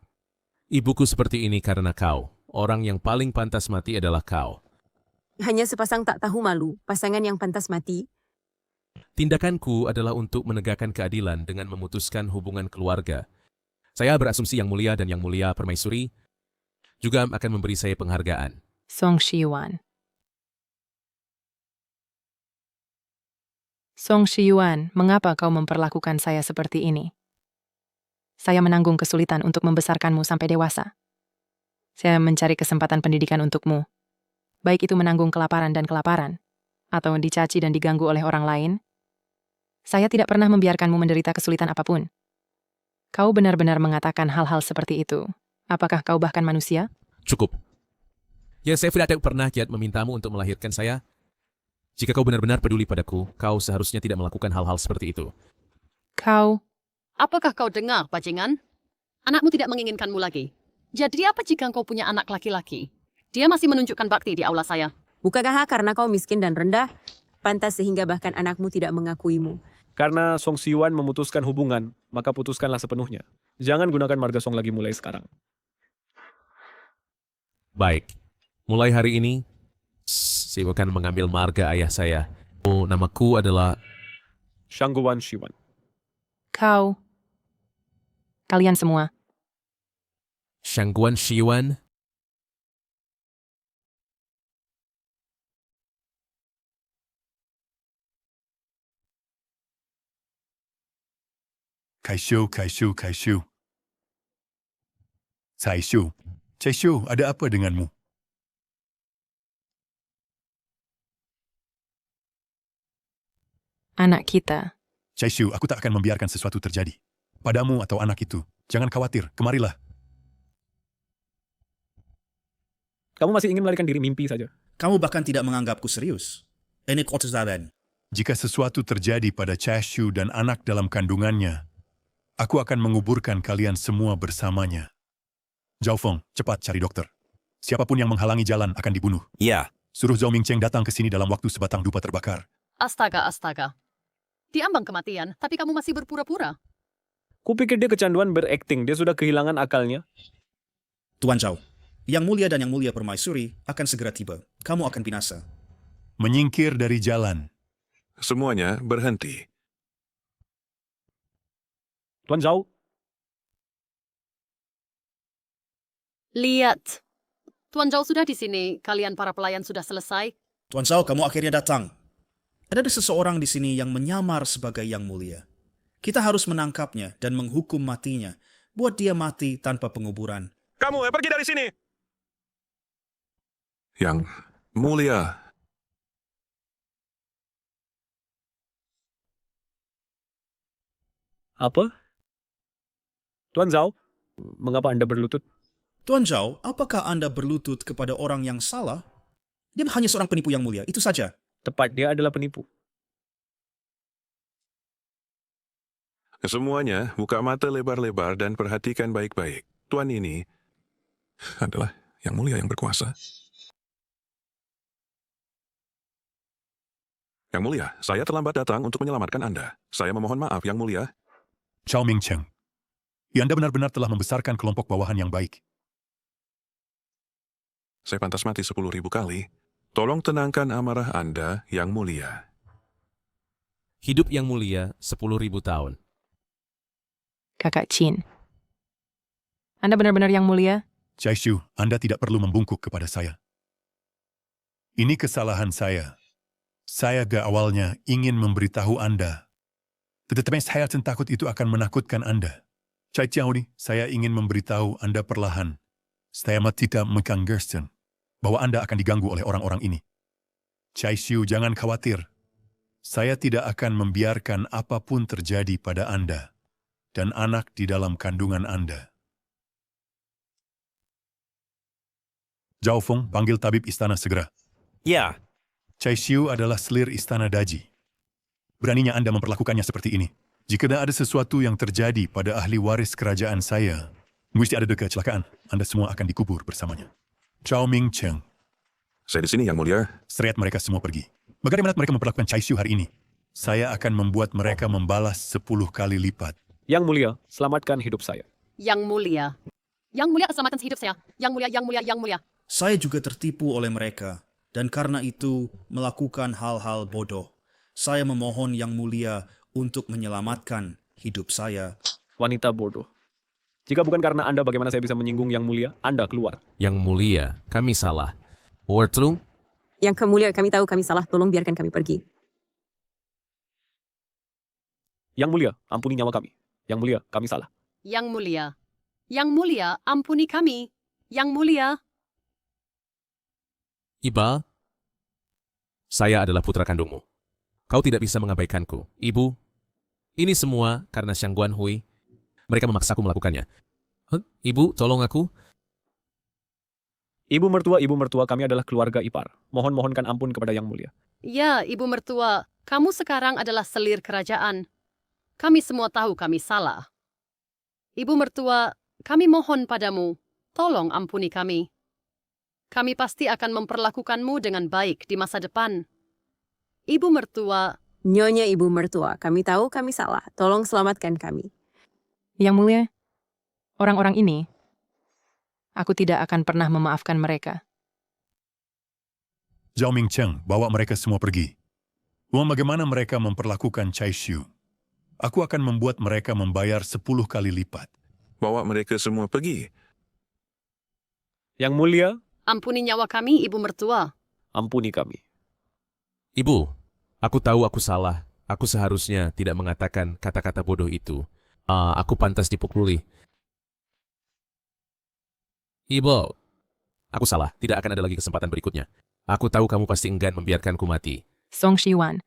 Ibuku seperti ini karena kau. Orang yang paling pantas mati adalah kau. Hanya sepasang tak tahu malu, pasangan yang pantas mati. Tindakanku adalah untuk menegakkan keadilan dengan memutuskan hubungan keluarga. Saya berasumsi Yang Mulia dan Yang Mulia Permaisuri juga akan memberi saya penghargaan. Song Xiuan. Song Xiuan, mengapa kau memperlakukan saya seperti ini? Saya menanggung kesulitan untuk membesarkanmu sampai dewasa. Saya mencari kesempatan pendidikan untukmu. Baik itu menanggung kelaparan dan kelaparan, atau dicaci dan diganggu oleh orang lain. Saya tidak pernah membiarkanmu menderita kesulitan apapun. Kau benar-benar mengatakan hal-hal seperti itu. Apakah kau bahkan manusia? Cukup. Ya, saya tidak pernah kiat memintamu untuk melahirkan saya. Jika kau benar-benar peduli padaku, kau seharusnya tidak melakukan hal-hal seperti itu. Kau... Apakah kau dengar, bajingan? Anakmu tidak menginginkanmu lagi. Jadi apa jika kau punya anak laki-laki? Dia masih menunjukkan bakti di aula saya. Bukankah karena kau miskin dan rendah, pantas sehingga bahkan anakmu tidak mengakuimu? Karena Song Siwan memutuskan hubungan, maka putuskanlah sepenuhnya. Jangan gunakan marga Song lagi mulai sekarang. Baik. Mulai hari ini, saya akan mengambil marga ayah saya. Oh, namaku adalah Shangguan Shiwan. Kalian semua. Shangguan Shiwan. Kaishu. Caishu, ada apa denganmu? Anak kita. Caishu, aku tak akan membiarkan sesuatu terjadi. Padamu atau anak itu. Jangan khawatir, kemarilah. Kamu masih ingin melarikan diri mimpi saja. Kamu bahkan tidak menganggapku serius. Ini keutamaan. Jika sesuatu terjadi pada Caishu dan anak dalam kandungannya, aku akan menguburkan kalian semua bersamanya. Zhao Feng, cepat cari dokter. Siapapun yang menghalangi jalan akan dibunuh. Ya. Suruh Zhao Mingcheng datang ke sini dalam waktu sebatang dupa terbakar. Astaga. Diambang kematian, tapi kamu masih berpura-pura. Kupikir dia kecanduan berakting, dia sudah kehilangan akalnya. Tuan Zhao, Yang Mulia dan Yang Mulia Permaisuri akan segera tiba. Kamu akan binasa. Menyingkir dari jalan. Semuanya berhenti. Tuan Zhao. Lihat. Tuan Zhao sudah di sini. Kalian para pelayan sudah selesai. Tuan Zhao, kamu akhirnya datang. Ada seseorang di sini yang menyamar sebagai Yang Mulia. Kita harus menangkapnya dan menghukum matinya. Buat dia mati tanpa penguburan. Kamu pergi dari sini. Yang Mulia. Apa? Tuan Zhao, mengapa Anda berlutut? Tuan Zhao, apakah Anda berlutut kepada orang yang salah? Dia hanya seorang penipu yang mulia, itu saja. Tepat, dia adalah penipu. Semuanya buka mata lebar-lebar dan perhatikan baik-baik. Tuan ini adalah Yang Mulia yang berkuasa. Yang Mulia, saya terlambat datang untuk menyelamatkan Anda. Saya memohon maaf, Yang Mulia. Zhao Mingcheng, Anda benar-benar telah membesarkan kelompok bawahan yang baik. Saya pantas mati 10.000 kali. Tolong tenangkan amarah Anda, Yang Mulia. Hidup Yang Mulia 10.000 tahun. Kakak Chin. Anda benar-benar Yang Mulia? Caishu, Anda tidak perlu membungkuk kepada saya. Ini kesalahan saya. Saya awalnya ingin memberitahu Anda. Tetapi saya takut itu akan menakutkan Anda. Cai Chiaoni, saya ingin memberitahu Anda perlahan. Saya tidak menganggersten bahwa Anda akan diganggu oleh orang-orang ini. Caishu, jangan khawatir. Saya tidak akan membiarkan apapun terjadi pada Anda dan anak di dalam kandungan Anda. Zhao Feng, panggil tabib istana segera. Ya. Caishu adalah selir istana Daji. Beraninya Anda memperlakukannya seperti ini. Jika ada sesuatu yang terjadi pada ahli waris kerajaan saya, mesti ada kecelakaan. Anda semua akan dikubur bersamanya. Zhao Mingcheng. Saya di sini, Yang Mulia. Seret mereka semua pergi. Bagaimana mereka memperlakukan Caishu hari ini? Saya akan membuat mereka membalas 10 kali lipat. Yang Mulia, selamatkan hidup saya. Yang Mulia. Yang Mulia, selamatkan hidup saya. Yang Mulia, Yang Mulia, Yang Mulia. Saya juga tertipu oleh mereka, dan karena itu melakukan hal-hal bodoh. Saya memohon Yang Mulia untuk menyelamatkan hidup saya. Wanita bodoh. Jika bukan karena Anda, bagaimana saya bisa menyinggung Yang Mulia? Anda keluar. Yang Mulia, kami salah. Wortlung? Yang Mulia, kami tahu kami salah. Tolong biarkan kami pergi. Yang Mulia, ampuni nyawa kami. Yang Mulia, kami salah. Yang Mulia. Yang Mulia, ampuni kami. Yang Mulia. Iba, saya adalah putra kandungmu. Kau tidak bisa mengabaikanku. Ibu, ini semua karena Shangguan Hui. Mereka memaksaku melakukannya. Ibu, tolong aku. Ibu mertua kami adalah keluarga ipar. Mohon-mohonkan ampun kepada Yang Mulia. Ya, Ibu mertua, kamu sekarang adalah selir kerajaan. Kami semua tahu kami salah. Ibu mertua, kami mohon padamu, tolong ampuni kami. Kami pasti akan memperlakukanmu dengan baik di masa depan. Ibu mertua. Nyonya ibu mertua, kami tahu kami salah. Tolong selamatkan kami. Yang Mulia, orang-orang ini, aku tidak akan pernah memaafkan mereka. Zhao Mingcheng, bawa mereka semua pergi. Uang bagaimana mereka memperlakukan Chai Xiu. Aku akan membuat mereka membayar 10 kali lipat. Bawa mereka semua pergi. Yang Mulia, Ampuni nyawa kami, ibu mertua. ampuni kami. Ibu, aku tahu aku salah. Aku seharusnya tidak mengatakan kata-kata bodoh itu. Aku pantas dipukuli. Ibu, aku salah. Tidak akan ada lagi kesempatan berikutnya. Aku tahu kamu pasti enggan membiarkanku mati. Song Shiwan,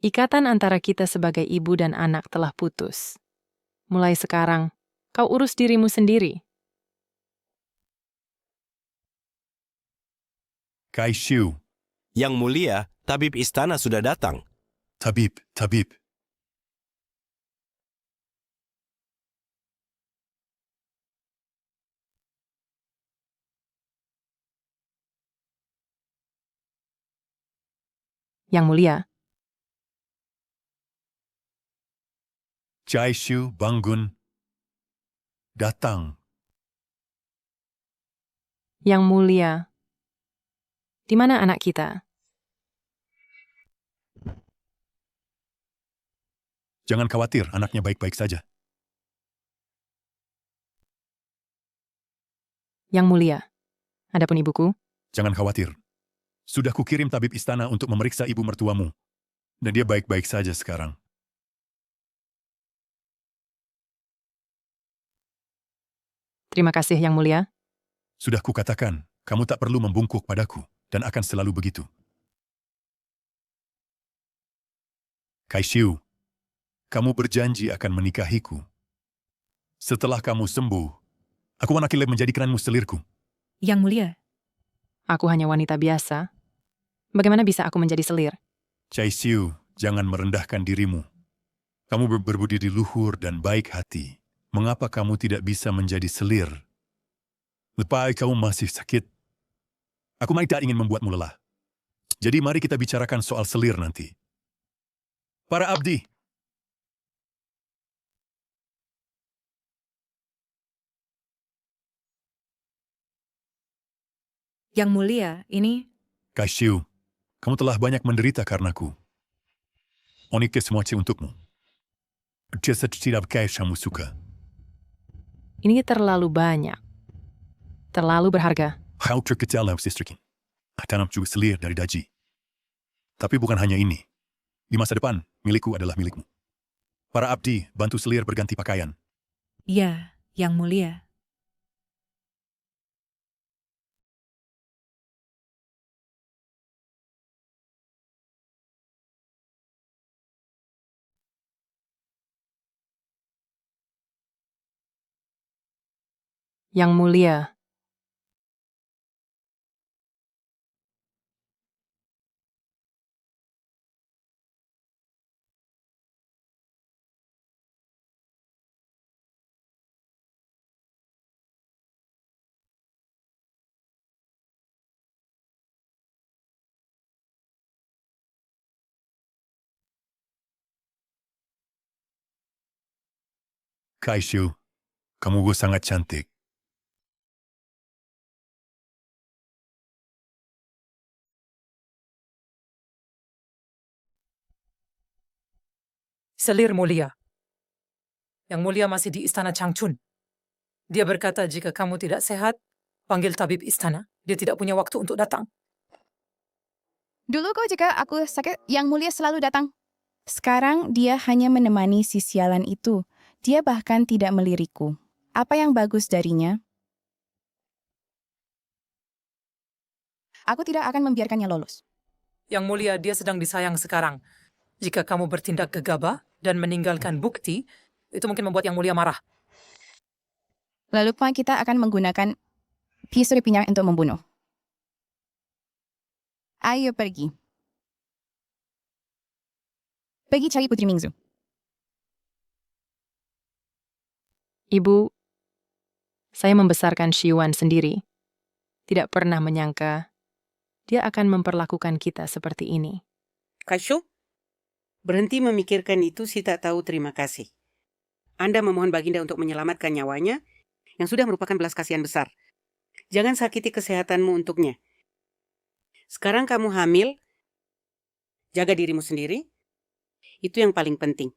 ikatan antara kita sebagai ibu dan anak telah putus. Mulai sekarang, kau urus dirimu sendiri. Kai Xiu, Yang Mulia, tabib istana sudah datang. tabib. Yang Mulia, Chai Xiu bangun. Datang. Yang Mulia, di mana anak kita? Jangan khawatir, anaknya baik-baik saja. Yang Mulia, adapun ibuku, Jangan khawatir. Sudah kukirim tabib istana untuk memeriksa ibu mertuamu. Dan dia baik-baik saja sekarang. terima kasih Yang Mulia. Sudah kukatakan, kamu tak perlu membungkuk padaku, dan akan selalu begitu. Kai Xiu, kamu berjanji akan menikahiku. Setelah kamu sembuh, aku manakilai menjadi kenanmu selirku. Yang Mulia, Aku hanya wanita biasa. Bagaimana bisa aku menjadi selir? Chai Xiu, jangan merendahkan dirimu. Kamu berbudi luhur dan baik hati. Mengapa kamu tidak bisa menjadi selir? Lepas kamu masih sakit. Aku tidak ingin membuatmu lelah. Jadi mari kita bicarakan soal selir nanti. Para abdi, Yang Mulia, ini Kai Xiu, kamu telah banyak menderita karenaku. Onike semua untukmu. Dia tidak kamu suka. Ini terlalu banyak. Terlalu berharga. Kau terkecil dalam istrikin. Tanam juga selir dari daji. Tapi bukan hanya ini. Di masa depan, milikku adalah milikmu. Para abdi, bantu selir berganti pakaian. ya, Yang Mulia. Yang Mulia, Kai Xiu, kamu sangat cantik. Selir Mulia. Yang Mulia masih di istana Changchun. Dia berkata jika kamu tidak sehat, panggil tabib istana. Dia tidak punya waktu untuk datang. Dulu kok jika aku sakit, Yang Mulia selalu datang. Sekarang dia hanya menemani si sialan itu. Dia bahkan tidak melirikku. Apa yang bagus darinya? Aku tidak akan membiarkannya lolos. Yang Mulia, dia sedang disayang sekarang. Jika kamu bertindak gegabah dan meninggalkan bukti, itu mungkin membuat Yang Mulia marah. Lalu kita akan menggunakan pisau pinyang untuk membunuh. Ayo pergi. Pergi cari Putri Mingzu. Ibu, saya membesarkan Shiwan sendiri. Tidak pernah menyangka dia akan memperlakukan kita seperti ini. Kai Xiu, Berhenti memikirkan itu si tak tahu terima kasih. Anda memohon Baginda untuk menyelamatkan nyawanya yang sudah merupakan belas kasihan besar. Jangan sakiti kesehatanmu untuknya. Sekarang kamu hamil, jaga dirimu sendiri. Itu yang paling penting.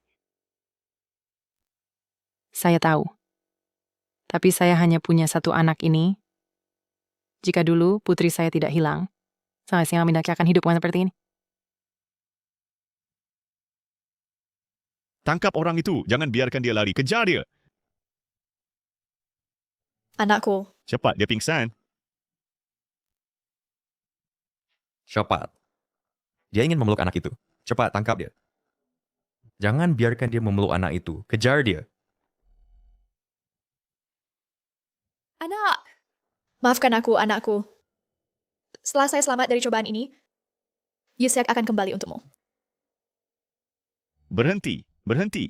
Saya tahu. Tapi saya hanya punya satu anak ini. Jika dulu putri saya tidak hilang, saya siang akan hidup seperti ini. Tangkap orang itu. Jangan biarkan dia lari. Kejar dia. Anakku. Cepat, dia pingsan. Cepat. Dia ingin memeluk anak itu. Cepat, tangkap dia. Jangan biarkan dia memeluk anak itu. Kejar dia. Anak. Maafkan aku, anakku. Setelah saya selamat dari cobaan ini, Yusek akan kembali untukmu. Berhenti. Berhenti.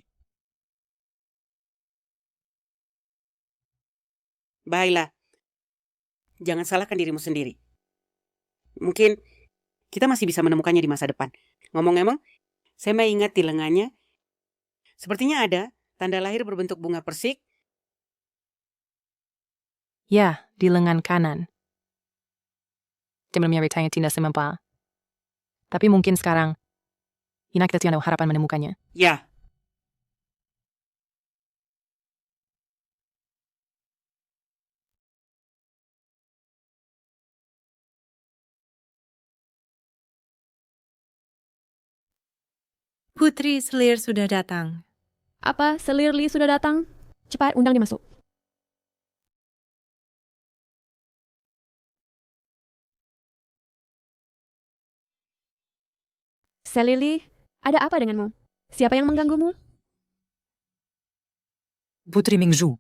Baiklah. Jangan salahkan dirimu sendiri. Mungkin kita masih bisa menemukannya di masa depan. Ngomong-ngomong, saya ingat di lengannya, sepertinya ada tanda lahir berbentuk bunga persik. Ya, di lengan kanan. Sebelumnya bertanya tidak semempa. Tapi mungkin sekarang, Inak kita tidak harapan menemukannya. Ya. Putri Selir sudah datang. Apa? Selirli sudah datang? Cepat, undang dia masuk. Selirli, ada apa denganmu? Siapa yang mengganggumu? Putri Mingzhu.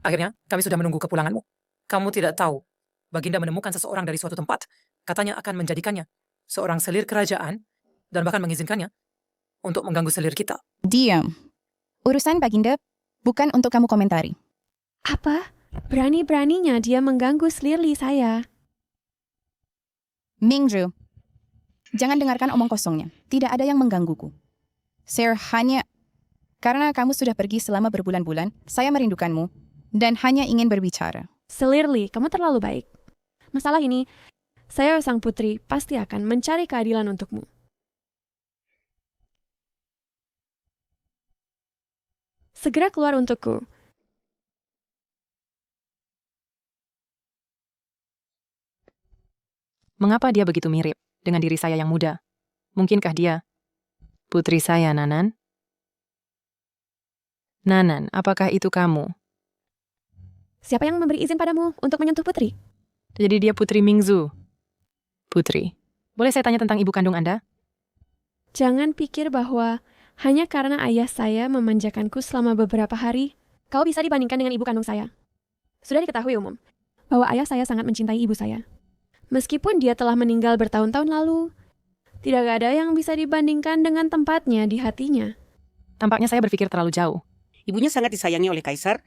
Akhirnya, kami sudah menunggu kepulanganmu. Kamu tidak tahu. Baginda menemukan seseorang dari suatu tempat. Katanya akan menjadikannya seorang selir kerajaan dan bahkan mengizinkannya untuk mengganggu selir kita. Diam. Urusan Baginda bukan untuk kamu komentari. Apa? Berani-beraninya dia mengganggu Selirli saya. Mingzhu, jangan dengarkan omong kosongnya. Tidak ada yang menggangguku. Saya hanya... Karena kamu sudah pergi selama berbulan-bulan, saya merindukanmu dan hanya ingin berbicara. Selirli, kamu terlalu baik. Masalah ini, saya sang putri pasti akan mencari keadilan untukmu. Segera keluar untukku. Mengapa dia begitu mirip dengan diri saya yang muda? Mungkinkah dia putri saya, Nanan? Nanan, apakah itu kamu? Siapa yang memberi izin padamu untuk menyentuh putri? Jadi dia Putri Mingzhu. Putri, boleh saya tanya tentang ibu kandung Anda? Jangan pikir bahwa hanya karena ayah saya memanjakanku selama beberapa hari, kau bisa dibandingkan dengan ibu kandung saya. Sudah diketahui umum, bahwa ayah saya sangat mencintai ibu saya. Meskipun dia telah meninggal bertahun-tahun lalu, tidak ada yang bisa dibandingkan dengan tempatnya di hatinya. Tampaknya saya berpikir terlalu jauh. Ibunya sangat disayangi oleh Kaisar.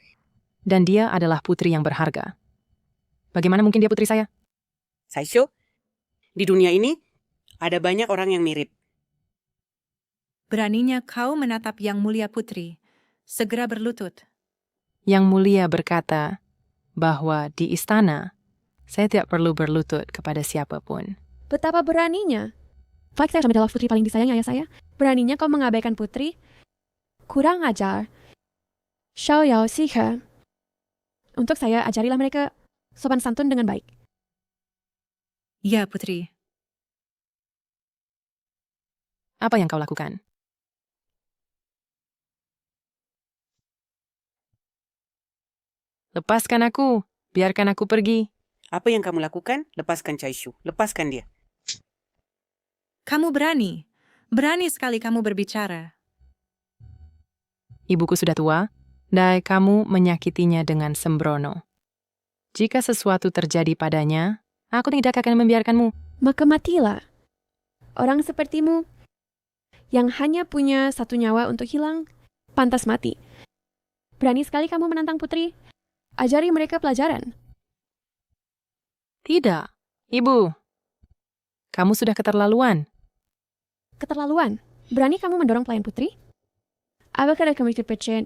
Dan dia adalah putri yang berharga. Bagaimana mungkin dia putri saya? Saisho, di dunia ini ada banyak orang yang mirip. Beraninya kau menatap Yang Mulia Putri. Segera berlutut. Yang Mulia berkata bahwa di istana, saya tidak perlu berlutut kepada siapapun. Betapa beraninya. Fak saya adalah putri paling disayangi ayah saya. Beraninya kau mengabaikan putri? Kurang ajar. Xiao Yao Sihe. Untuk saya, ajarilah mereka sopan santun dengan baik. Ya, Putri. Apa yang kau lakukan? Lepaskan aku. Biarkan aku pergi. Apa yang kamu lakukan? Lepaskan Caishu. Lepaskan dia. Kamu berani. Berani sekali kamu berbicara. Ibuku sudah tua, dan kamu menyakitinya dengan sembrono. Jika sesuatu terjadi padanya, aku tidak akan membiarkanmu. Maka matilah. Orang sepertimu, yang hanya punya satu nyawa untuk hilang, pantas mati. Berani sekali kamu menantang putri. Ajari mereka pelajaran. Tidak, Ibu. Kamu sudah keterlaluan. Keterlaluan? Berani kamu mendorong pelayan putri? Apakah kamu terpercaya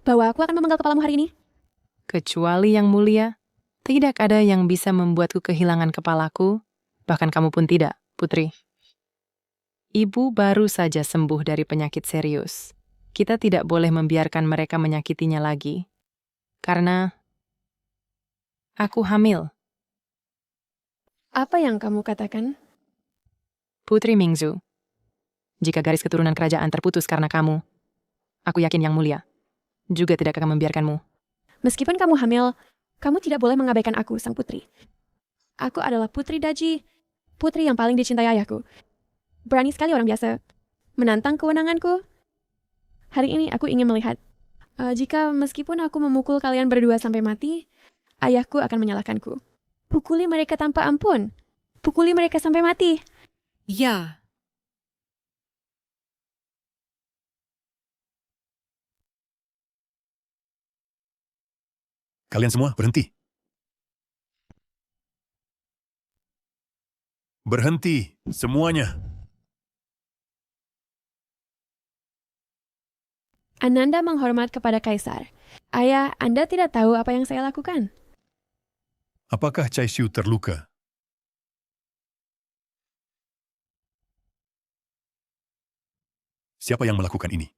bahwa aku akan memenggal kepalamu hari ini? Kecuali Yang Mulia, tidak ada yang bisa membuatku kehilangan kepalaku, bahkan kamu pun tidak, Putri. Ibu baru saja sembuh dari penyakit serius. Kita tidak boleh membiarkan mereka menyakitinya lagi. Karena aku hamil. Apa yang kamu katakan? Putri Mingzu, jika garis keturunan kerajaan terputus karena kamu, aku yakin Yang Mulia juga tidak akan membiarkanmu. Meskipun kamu hamil, kamu tidak boleh mengabaikan aku, sang putri. Aku adalah putri Daji, putri yang paling dicintai ayahku. Berani sekali orang biasa menantang kewenanganku. Hari ini aku ingin melihat, jika meskipun aku memukul kalian berdua sampai mati, ayahku akan menyalahkanku. Pukuli mereka tanpa ampun. Pukuli mereka sampai mati. Ya. Kalian semua berhenti. Berhenti, semuanya. Ananda menghormat kepada kaisar. Ayah, Anda tidak tahu apa yang saya lakukan. Apakah Chaishu terluka? Siapa yang melakukan ini?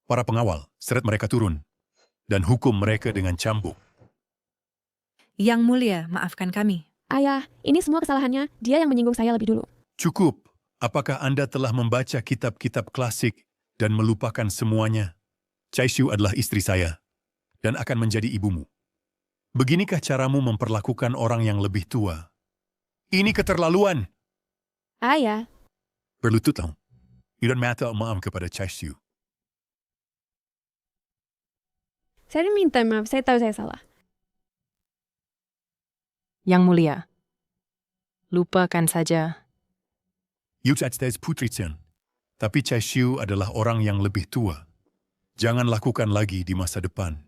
Para pengawal, seret mereka turun, dan hukum mereka dengan cambuk. Yang Mulia, maafkan kami. Ayah, ini semua kesalahannya. Dia yang menyinggung saya lebih dulu. Cukup. Apakah Anda telah membaca kitab-kitab klasik dan melupakan semuanya? Chaishu adalah istri saya dan akan menjadi ibumu. Beginikah caramu memperlakukan orang yang lebih tua? Ini keterlaluan. Ayah, Berlututlah. You don't minta maaf kepada Chaishu. saya minta maaf. Saya tahu saya salah. Yang Mulia, lupakan saja. Yuksatses Putri Chen. Tapi Chaishu adalah orang yang lebih tua. Jangan lakukan lagi di masa depan.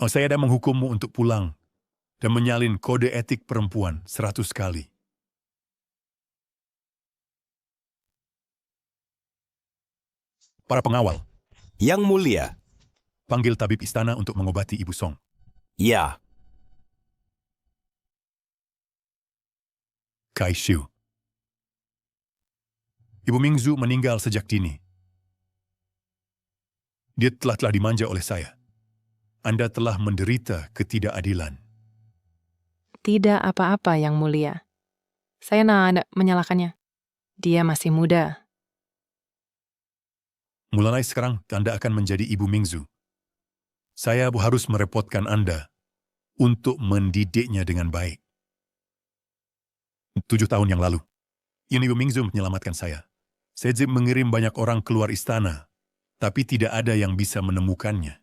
Saya ada menghukummu untuk pulang dan menyalin kode etik perempuan 100 kali. Para pengawal. Yang Mulia. Panggil tabib istana untuk mengobati Ibu Song. Ya. Kaishu. Ibu Mingzu meninggal sejak dini. Dia telah dimanja oleh saya. Anda telah menderita ketidakadilan. Tidak apa-apa, Yang Mulia. Saya tidak menyalahkannya. Dia masih muda. Mulai sekarang, Anda akan menjadi Ibu Mingzu. Saya harus merepotkan Anda untuk mendidiknya dengan baik. 7 tahun yang lalu, Ibu Mingzu menyelamatkan saya. Saya mengirim banyak orang keluar istana, tapi tidak ada yang bisa menemukannya.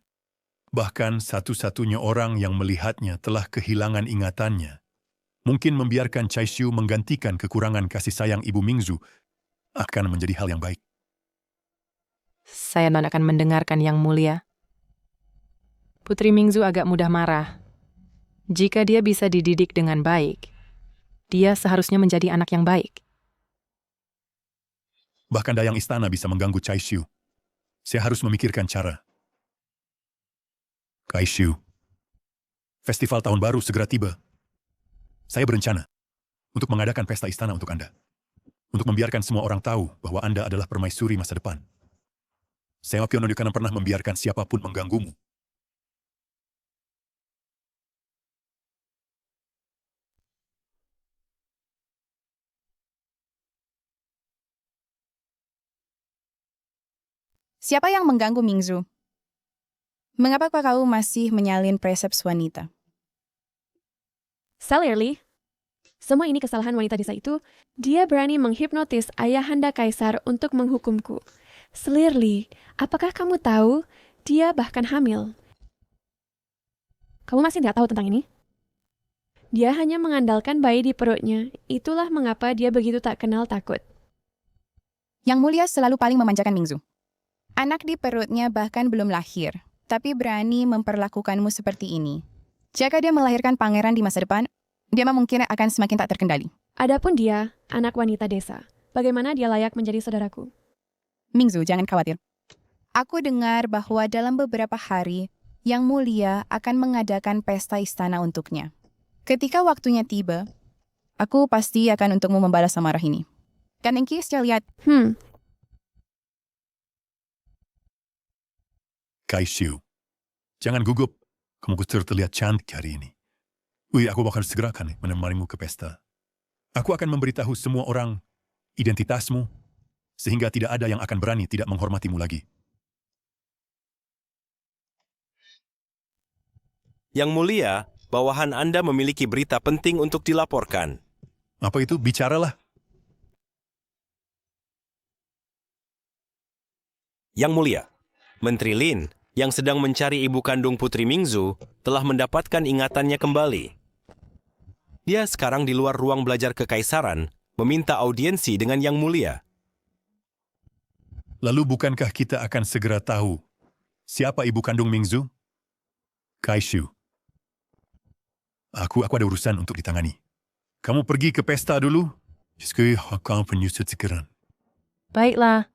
Bahkan satu-satunya orang yang melihatnya telah kehilangan ingatannya. Mungkin membiarkan Chaishu menggantikan kekurangan kasih sayang Ibu Mingzu akan menjadi hal yang baik. Saya tidak akan mendengarkan Yang Mulia. Putri Mingzu agak mudah marah. Jika dia bisa dididik dengan baik, dia seharusnya menjadi anak yang baik. Bahkan dayang istana bisa mengganggu Chaishu. Saya harus memikirkan cara. Kaishu, festival tahun baru segera tiba. Saya berencana untuk mengadakan pesta istana untuk Anda. Untuk membiarkan semua orang tahu bahwa Anda adalah permaisuri masa depan. Saya tidak akan pernah membiarkan siapapun mengganggumu. Siapa yang mengganggu Mingzu? Mengapa kau masih menyalin preseps wanita? Salirly, semua ini kesalahan wanita desa itu. Dia berani menghipnotis ayahanda kaisar untuk menghukumku. Salirly, apakah kamu tahu dia bahkan hamil? Kamu masih tidak tahu tentang ini? Dia hanya mengandalkan bayi di perutnya. Itulah mengapa dia begitu tak kenal takut. Yang Mulia selalu paling memanjakan Mingzu. Anak di perutnya bahkan belum lahir, tapi berani memperlakukanmu seperti ini. Jika dia melahirkan pangeran di masa depan, dia mungkin akan semakin tak terkendali. Adapun dia, anak wanita desa. Bagaimana dia layak menjadi saudaraku? Mingzu, jangan khawatir. Aku dengar bahwa dalam beberapa hari, Yang Mulia akan mengadakan pesta istana untuknya. Ketika waktunya tiba, aku pasti akan untukmu membalas amarah ini. Kan Engki sudah lihat. Kaisyu, jangan gugup. Kamu terlihat cantik hari ini. Aku akan segerakan menemanimu ke pesta. Aku akan memberitahu semua orang identitasmu, sehingga tidak ada yang akan berani tidak menghormatimu lagi. Yang Mulia, bawahan Anda memiliki berita penting untuk dilaporkan. Apa itu? Bicaralah. Yang Mulia, Menteri Lin, yang sedang mencari ibu kandung Putri Mingzu, telah mendapatkan ingatannya kembali. Dia sekarang di luar ruang belajar kekaisaran, meminta audiensi dengan Yang Mulia. Lalu bukankah kita akan segera tahu siapa ibu kandung Mingzu? Kaisyu, aku ada urusan untuk ditangani. Kamu pergi ke pesta dulu. Akan penyusut sekarang. Baiklah.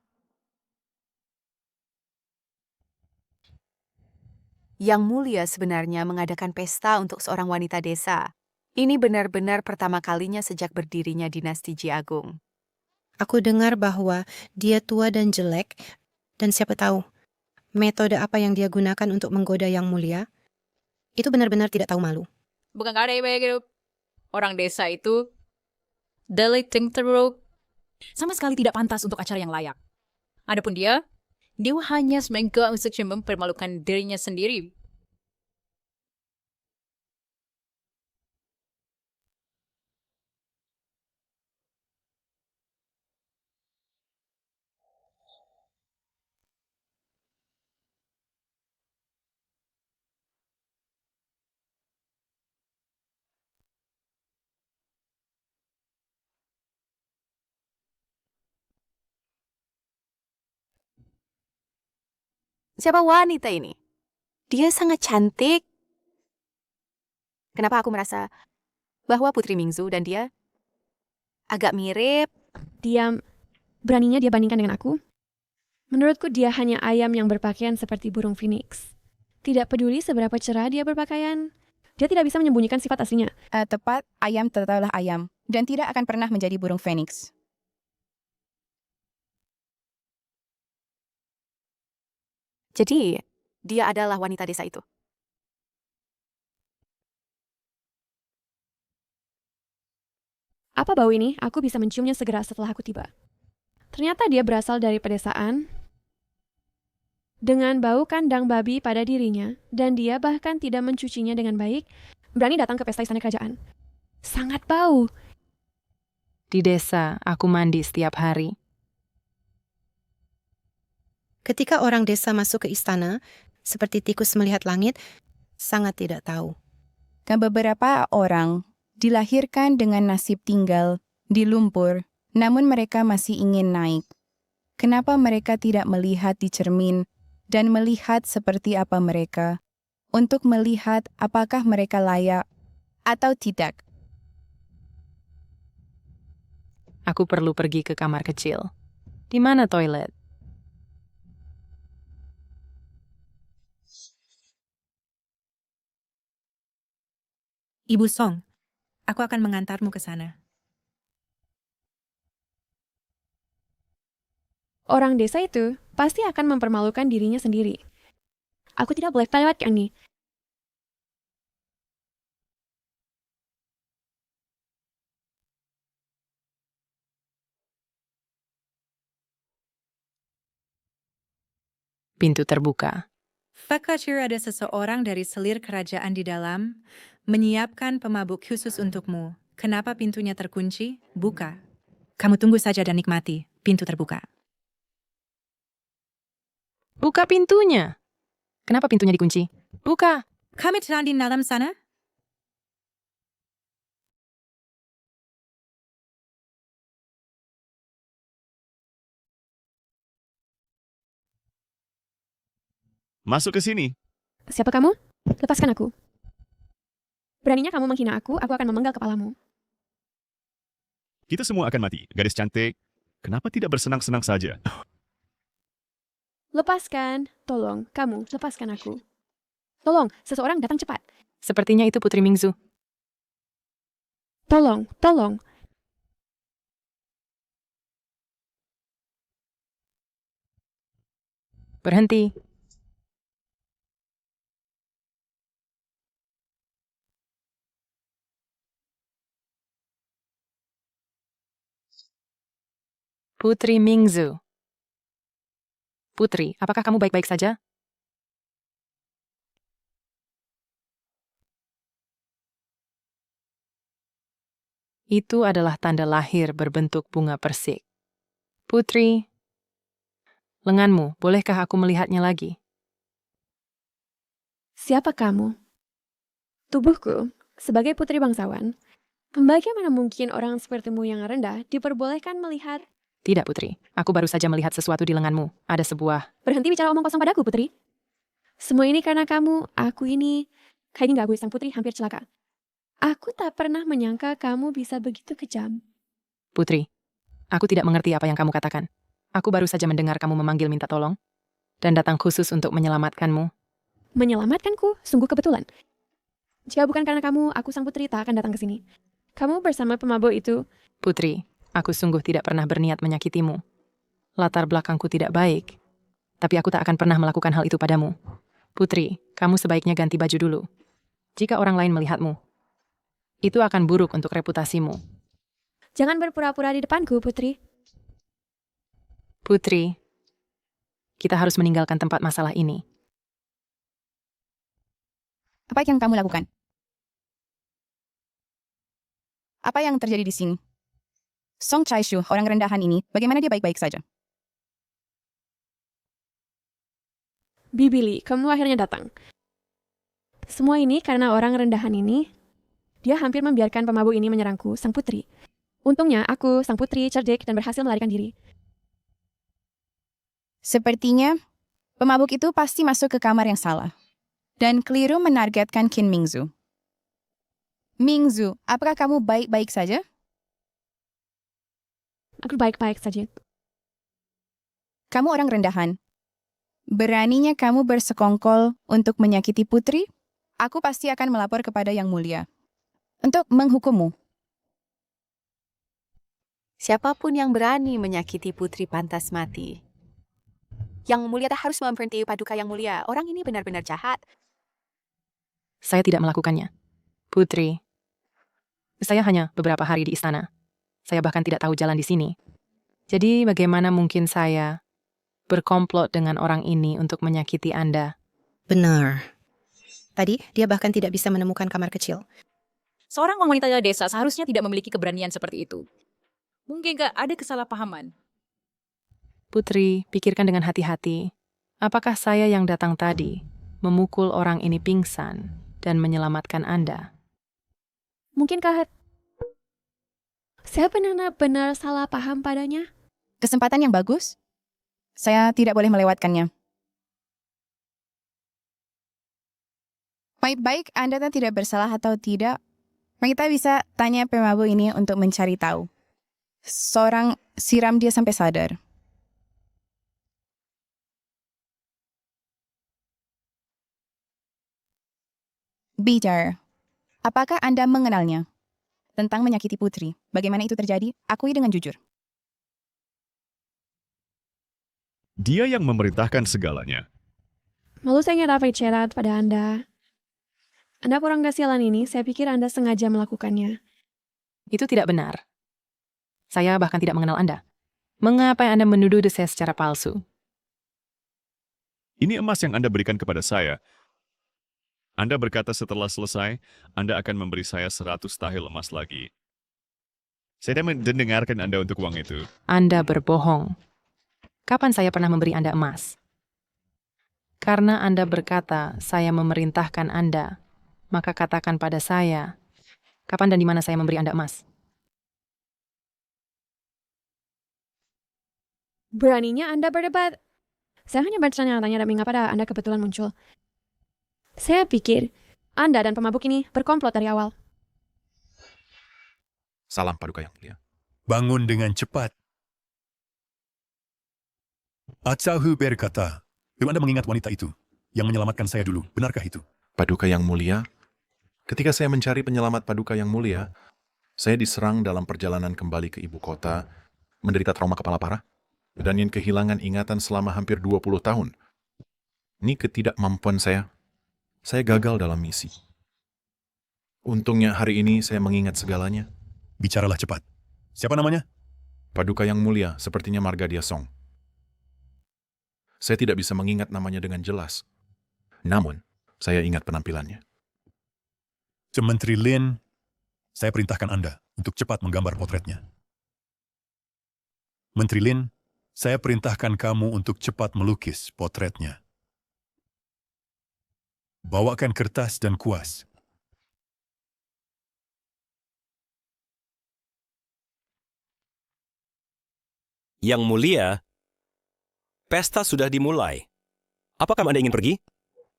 Yang Mulia sebenarnya mengadakan pesta untuk seorang wanita desa. Ini benar-benar pertama kalinya sejak berdirinya dinasti Ji Agung. Aku dengar bahwa dia tua dan jelek, dan siapa tahu metode apa yang dia gunakan untuk menggoda Yang Mulia. Itu benar-benar tidak tahu malu. Bukan ada yang orang desa itu deleting teruk. Sama sekali tidak pantas untuk acara yang layak. Adapun dia hanya semengga untuk mempermalukan dirinya sendiri. Siapa wanita ini? Dia sangat cantik. Kenapa aku merasa bahwa Putri Mingzu dan dia agak mirip? Beraninya dia bandingkan dengan aku? Menurutku dia hanya ayam yang berpakaian seperti burung phoenix. Tidak peduli seberapa cerah dia berpakaian, dia tidak bisa menyembunyikan sifat aslinya. Tepat, ayam tetaplah ayam, dan tidak akan pernah menjadi burung phoenix. Jadi, dia adalah wanita desa itu. Apa bau ini? Aku bisa menciumnya segera setelah aku tiba. Ternyata dia berasal dari pedesaan, dengan bau kandang babi pada dirinya, dan dia bahkan tidak mencucinya dengan baik, berani datang ke pesta istana kerajaan. Sangat bau. Di desa, aku mandi setiap hari. Ketika orang desa masuk ke istana, seperti tikus melihat langit, sangat tidak tahu. Beberapa orang dilahirkan dengan nasib tinggal di lumpur, namun mereka masih ingin naik. Kenapa mereka tidak melihat di cermin dan melihat seperti apa mereka, untuk melihat apakah mereka layak atau tidak? Aku perlu pergi ke kamar kecil. Di mana toilet? Ibu Song, aku akan mengantarmu ke sana. Orang desa itu pasti akan mempermalukan dirinya sendiri. Aku tidak boleh lewat yang ini. Pintu terbuka. Fakir ada seseorang dari selir kerajaan di dalam, menyiapkan pemabuk khusus untukmu. Kenapa pintunya terkunci? Buka. Kamu tunggu saja dan nikmati. Pintu terbuka. Buka pintunya. Kenapa pintunya dikunci? Buka. Kami sedang di dalam sana? Masuk ke sini. Siapa kamu? Lepaskan aku. Beraninya kamu menghina aku akan memenggal kepalamu. Kita semua akan mati. Gadis cantik, kenapa tidak bersenang-senang saja? Lepaskan. Tolong, kamu, lepaskan aku. Tolong, seseorang datang cepat. Sepertinya itu Putri Mingzu. Tolong, tolong. Berhenti. Putri Mingzu. Putri, apakah kamu baik-baik saja? Itu adalah tanda lahir berbentuk bunga persik. Putri, lenganmu, bolehkah aku melihatnya lagi? Siapa kamu? Tubuhku, sebagai putri bangsawan, bagaimana mungkin orang sepertimu yang rendah diperbolehkan melihat? Tidak, Putri. Aku baru saja melihat sesuatu di lenganmu. Ada sebuah... Berhenti bicara omong kosong padaku, Putri. Semua ini karena kamu, aku ini... Kayaknya gak aku sang putri hampir celaka. Aku tak pernah menyangka kamu bisa begitu kejam. Putri, aku tidak mengerti apa yang kamu katakan. Aku baru saja mendengar kamu memanggil minta tolong dan datang khusus untuk menyelamatkanmu. Menyelamatkanku? Sungguh kebetulan. Jika bukan karena kamu, aku sang putri tak akan datang ke sini. Kamu bersama pemabuk itu... Putri, aku sungguh tidak pernah berniat menyakitimu. Latar belakangku tidak baik, tapi aku tak akan pernah melakukan hal itu padamu. Putri, kamu sebaiknya ganti baju dulu. Jika orang lain melihatmu, itu akan buruk untuk reputasimu. Jangan berpura-pura di depanku, Putri. Putri, kita harus meninggalkan tempat masalah ini. Apa yang kamu lakukan? Apa yang terjadi di sini? Song Chaishu, orang rendahan ini, bagaimana dia baik-baik saja? Bibili, kamu akhirnya datang. Semua ini karena orang rendahan ini, dia hampir membiarkan pemabuk ini menyerangku, sang putri. Untungnya aku, sang putri, cerdik dan berhasil melarikan diri. Sepertinya, pemabuk itu pasti masuk ke kamar yang salah dan keliru menargetkan Qin Mingzu. Mingzu, apakah kamu baik-baik saja? Aku baik-baik saja. Kamu orang rendahan. Beraninya kamu bersekongkol untuk menyakiti putri? Aku pasti akan melapor kepada Yang Mulia untuk menghukummu. Siapapun yang berani menyakiti putri pantas mati. Yang Mulia tak harus memberhenti paduka Yang Mulia. Orang ini benar-benar jahat. Saya tidak melakukannya. Putri, saya hanya beberapa hari di istana. Saya bahkan tidak tahu jalan di sini. Jadi bagaimana mungkin saya berkomplot dengan orang ini untuk menyakiti Anda? Benar. Tadi, dia bahkan tidak bisa menemukan kamar kecil. Seorang wanita desa seharusnya tidak memiliki keberanian seperti itu. Mungkin gak ada kesalahpahaman. Putri, pikirkan dengan hati-hati. Apakah saya yang datang tadi memukul orang ini pingsan dan menyelamatkan Anda? Mungkinkah saya benar-benar salah paham padanya? Kesempatan yang bagus. Saya tidak boleh melewatkannya. Baik-baik Anda tidak bersalah atau tidak, kita bisa tanya pemabuk ini untuk mencari tahu. Seorang siram dia sampai sadar. Bijar, apakah Anda mengenalnya? Tentang menyakiti putri. Bagaimana itu terjadi? Akui dengan jujur. Dia yang memerintahkan segalanya. Lalu saya dapat cerat pada Anda. Anda orang kasialan ini, saya pikir Anda sengaja melakukannya. Itu tidak benar. Saya bahkan tidak mengenal Anda. Mengapa Anda menuduh saya secara palsu? Ini emas yang Anda berikan kepada saya. Anda berkata setelah selesai, Anda akan memberi saya 100 tahil emas lagi. Saya tidak mendengarkan Anda untuk uang itu. Anda berbohong. Kapan saya pernah memberi Anda emas? Karena Anda berkata saya memerintahkan Anda, maka katakan pada saya, kapan dan di mana saya memberi Anda emas? Beraninya Anda berdebat. Saya hanya bertanya-tanya dan mengapa Anda kebetulan muncul. Saya pikir Anda dan pemabuk ini berkomplot dari awal. Salam paduka Yang Mulia. Bangun dengan cepat. Atsahu berkata, Lalu Anda mengingat wanita itu yang menyelamatkan saya dulu. Benarkah itu? Paduka yang mulia, ketika saya mencari penyelamat Paduka yang mulia, saya diserang dalam perjalanan kembali ke ibu kota, menderita trauma kepala parah, dan yang kehilangan ingatan selama hampir 20 tahun. Ini ketidakmampuan saya. Saya gagal dalam misi. Untungnya hari ini saya mengingat segalanya. Bicaralah cepat. Siapa namanya? Paduka yang mulia, sepertinya Marga Song. Saya tidak bisa mengingat namanya dengan jelas. Namun, saya ingat penampilannya. Menteri Lin, saya perintahkan Anda untuk cepat menggambar potretnya. Menteri Lin, saya perintahkan kamu untuk cepat melukis potretnya. Bawakan kertas dan kuas. Yang mulia, pesta sudah dimulai. Apakah Anda ingin pergi?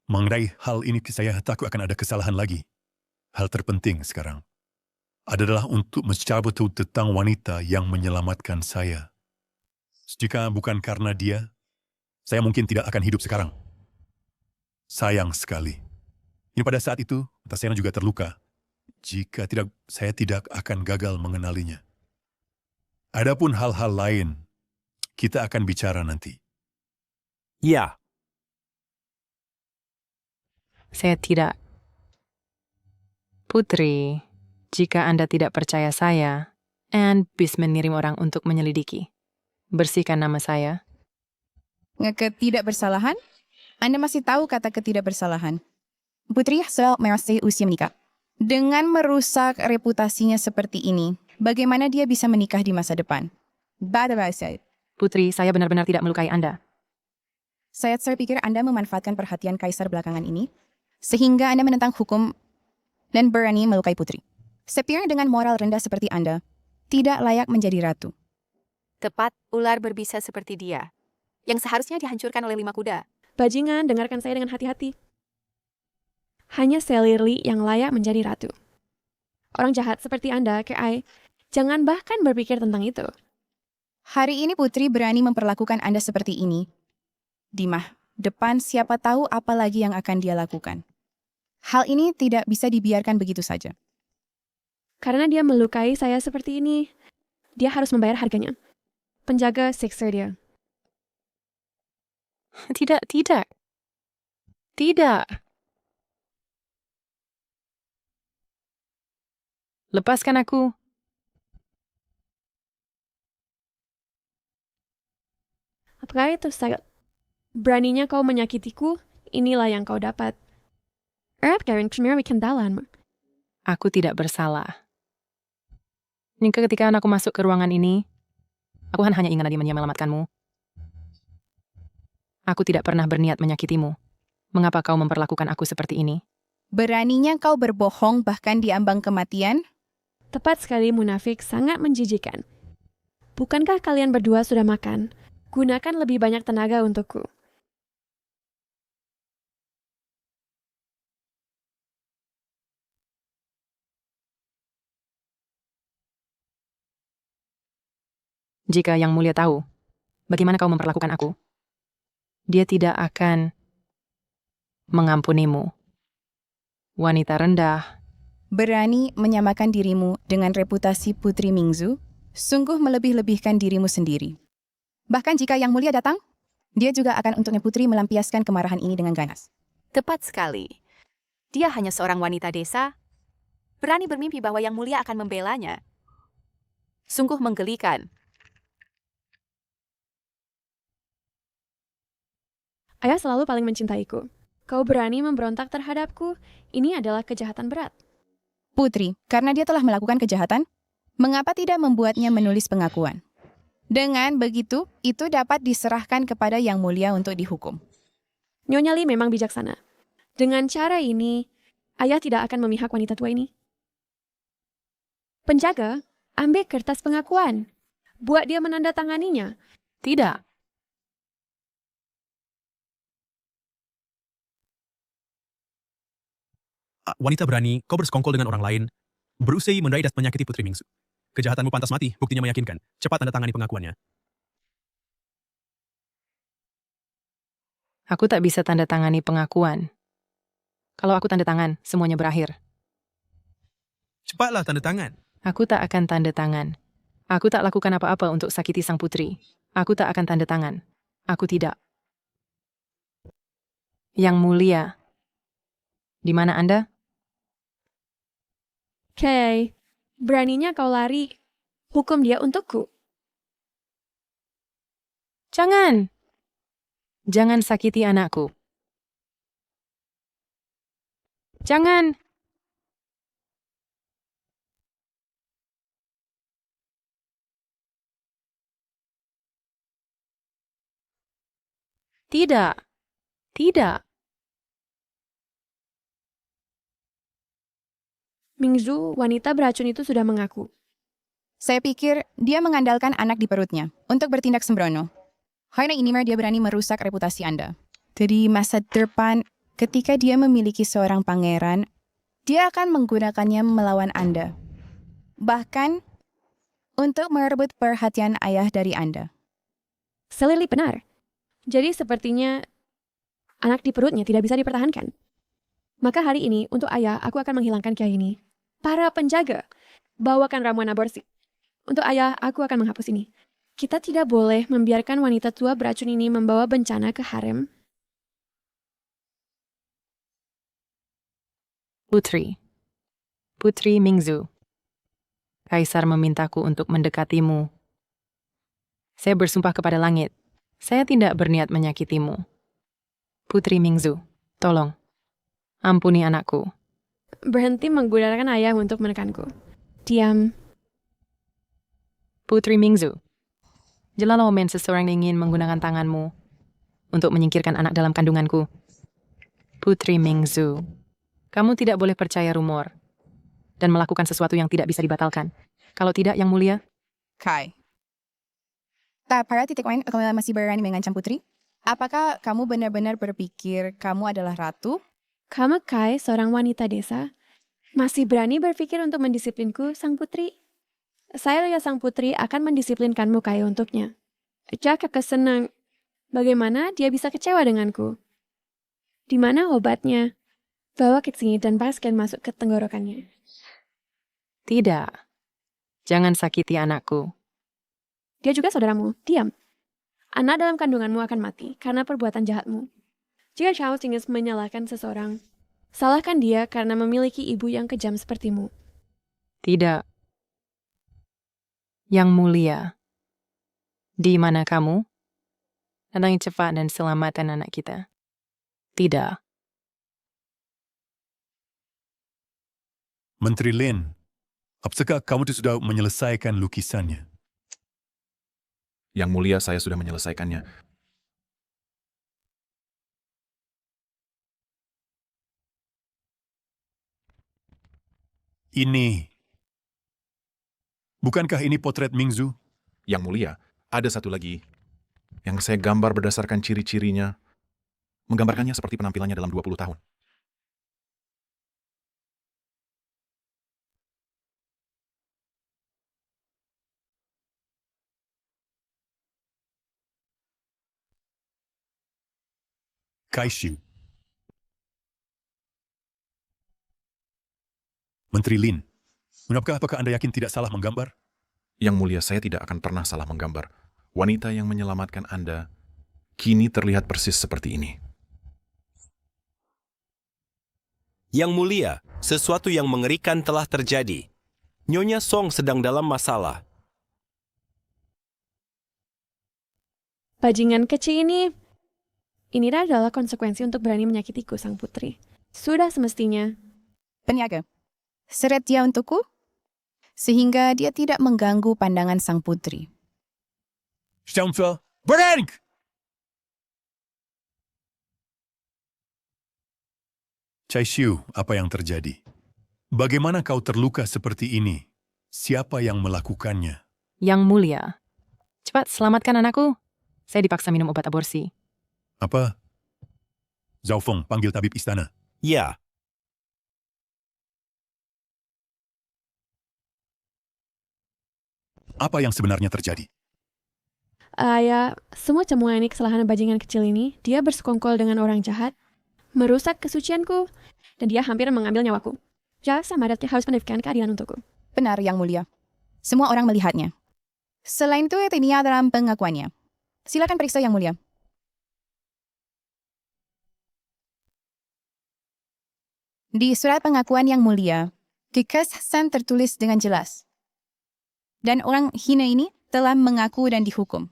Mengenai hal ini saya takut akan ada kesalahan lagi. Hal terpenting sekarang adalah untuk mencabut tentang wanita yang menyelamatkan saya. Jika bukan karena dia, saya mungkin tidak akan hidup sekarang. Sayang sekali. Ini pada saat itu, Tasena juga terluka. Jika tidak, saya tidak akan gagal mengenalinya. Adapun hal-hal lain, kita akan bicara nanti. Ya. Saya tidak. Putri, jika Anda tidak percaya saya, Anne bisa mengirim orang untuk menyelidiki. Bersihkan nama saya. Ketidakbersalahan? Anda masih tahu kata ketidakbersalahan. Putri sudah melewati usia menikah. Dengan merusak reputasinya seperti ini, bagaimana dia bisa menikah di masa depan? Bada-bada. Putri, saya benar-benar tidak melukai Anda. Saya pikir Anda memanfaatkan perhatian kaisar belakangan ini, sehingga Anda menentang hukum dan berani melukai putri. Sepir dengan moral rendah seperti Anda, tidak layak menjadi ratu. Tepat, ular berbisa seperti dia, yang seharusnya dihancurkan oleh 5 kuda. Bajingan, dengarkan saya dengan hati-hati. Hanya Selir Lee yang layak menjadi ratu. Orang jahat seperti Anda, Kei, jangan bahkan berpikir tentang itu. Hari ini putri berani memperlakukan Anda seperti ini. Di depan siapa tahu apa lagi yang akan dia lakukan. Hal ini tidak bisa dibiarkan begitu saja. Karena dia melukai saya seperti ini, dia harus membayar harganya. Penjaga Sixer dia. Tidak. Lepaskan aku. Apakah itu saya? Beraninya kau menyakitiku, inilah yang kau dapat. Karen, kendalan. Aku tidak bersalah. Ketika aku masuk ke ruangan ini, aku hanya ingin menyelamatkanmu. Aku tidak pernah berniat menyakitimu. Mengapa kau memperlakukan aku seperti ini? Beraninya kau berbohong bahkan di ambang kematian? Tepat sekali, munafik, sangat menjijikan. Bukankah kalian berdua sudah makan? Gunakan lebih banyak tenaga untukku. Jika Yang Mulia tahu, bagaimana kau memperlakukan aku, dia tidak akan mengampunimu. Wanita rendah. Berani menyamakan dirimu dengan reputasi Putri Mingzu, sungguh melebih-lebihkan dirimu sendiri. Bahkan jika Yang Mulia datang, dia juga akan untuknya putri melampiaskan kemarahan ini dengan ganas. Tepat sekali. Dia hanya seorang wanita desa, berani bermimpi bahwa Yang Mulia akan membelanya. Sungguh menggelikan. Ayah selalu paling mencintaiku. Kau berani memberontak terhadapku, ini adalah kejahatan berat. Putri, karena dia telah melakukan kejahatan, mengapa tidak membuatnya menulis pengakuan? Dengan begitu, itu dapat diserahkan kepada Yang Mulia untuk dihukum. Nyonya Lee memang bijaksana. Dengan cara ini, ayah tidak akan memihak wanita tua ini. Penjaga, ambil kertas pengakuan. Buat dia menandatanganinya. Tidak. Wanita berani, kau bersekongkol dengan orang lain, berusai menodai dan menyakiti Putri Mingzu. Kejahatanmu pantas mati, buktinya meyakinkan. Cepat tanda tangani pengakuannya. Aku tak bisa tanda tangani pengakuan. Kalau aku tanda tangan, semuanya berakhir. Cepatlah tanda tangan. Aku tak akan tanda tangan. Aku tak lakukan apa-apa untuk sakiti sang putri. Aku tak akan tanda tangan. Aku tidak. Yang Mulia, di mana Anda? Kay, beraninya kau lari. Hukum dia untukku. Jangan. Jangan sakiti anakku. Jangan. Tidak. Tidak. Mingzu, wanita beracun itu sudah mengaku. Saya pikir dia mengandalkan anak di perutnya untuk bertindak sembrono. Karena ini dia berani merusak reputasi Anda. Di masa depan, ketika dia memiliki seorang pangeran, dia akan menggunakannya melawan Anda. Bahkan, untuk merebut perhatian ayah dari Anda. Selili benar. Jadi sepertinya anak di perutnya tidak bisa dipertahankan. Maka hari ini, untuk ayah, aku akan menghilangkan Kiai ini. Para penjaga, bawakan ramuan aborsi. Untuk ayah, aku akan menghapus ini. Kita tidak boleh membiarkan wanita tua beracun ini membawa bencana ke harem. Putri. Putri Mingzu. Kaisar memintaku untuk mendekatimu. Saya bersumpah kepada langit. Saya tidak berniat menyakitimu. Putri Mingzu, tolong. Ampuni anakku. Berhenti menggunakan ayah untuk menekanku. Diam. Putri Mingzu. Jelalau men seseorang ingin menggunakan tanganmu untuk menyingkirkan anak dalam kandunganku. Putri Mingzu. Kamu tidak boleh percaya rumor dan melakukan sesuatu yang tidak bisa dibatalkan. Kalau tidak, Yang Mulia. Kai. Tak para titik poin kamu masih berani mengancam putri? Apakah kamu benar-benar berpikir kamu adalah ratu? Kamu, Kai, seorang wanita desa, masih berani berpikir untuk mendisiplinku, sang putri? Saya lihat sang putri akan mendisiplinkanmu, Kai, untuknya. Jika kesenang, bagaimana dia bisa kecewa denganku? Di mana obatnya? Bawa ke sini dan paskan masuk ke tenggorokannya. Tidak. Jangan sakiti anakku. Dia juga saudaramu. Diam. Anak dalam kandunganmu akan mati karena perbuatan jahatmu. Jika kamu ingin menyalahkan seseorang, salahkan dia karena memiliki ibu yang kejam sepertimu. Tidak. Yang Mulia. Di mana kamu? Datangi cepat dan selamatkan anak kita. Tidak. Menteri Lin, apakah kamu sudah menyelesaikan lukisannya? Yang Mulia, saya sudah menyelesaikannya. Ini. Bukankah ini potret Mingzu? Yang Mulia, ada satu lagi yang saya gambar berdasarkan ciri-cirinya, menggambarkannya seperti penampilannya dalam 20 tahun. Kaishu. Menteri Lin, apakah Anda yakin tidak salah menggambar? Yang Mulia, saya tidak akan pernah salah menggambar. Wanita yang menyelamatkan Anda kini terlihat persis seperti ini. Yang Mulia, sesuatu yang mengerikan telah terjadi. Nyonya Song sedang dalam masalah. Bajingan kecil ini adalah konsekuensi untuk berani menyakitiku, sang putri. Sudah semestinya. Penjaga, seret dia untukku, sehingga dia tidak mengganggu pandangan sang putri. Staunfel, berang! Chaishu, apa yang terjadi? Bagaimana kau terluka seperti ini? Siapa yang melakukannya? Yang Mulia. Cepat selamatkan anakku. Saya dipaksa minum obat aborsi. Apa? Zhao Feng, panggil tabib istana. Ya. Apa yang sebenarnya terjadi? Ayah, semua semua ini kesalahan bajingan kecil ini, dia bersekongkol dengan orang jahat, merusak kesucianku, dan dia hampir mengambil nyawaku. Jaksa Madatnya harus mendapatkan keadilan untukku. Benar, Yang Mulia. Semua orang melihatnya. Selain itu, ini dalam pengakuannya. Silakan periksa, Yang Mulia. Di surat pengakuan Yang Mulia, dikesan tertulis dengan jelas. Dan orang hina ini telah mengaku dan dihukum.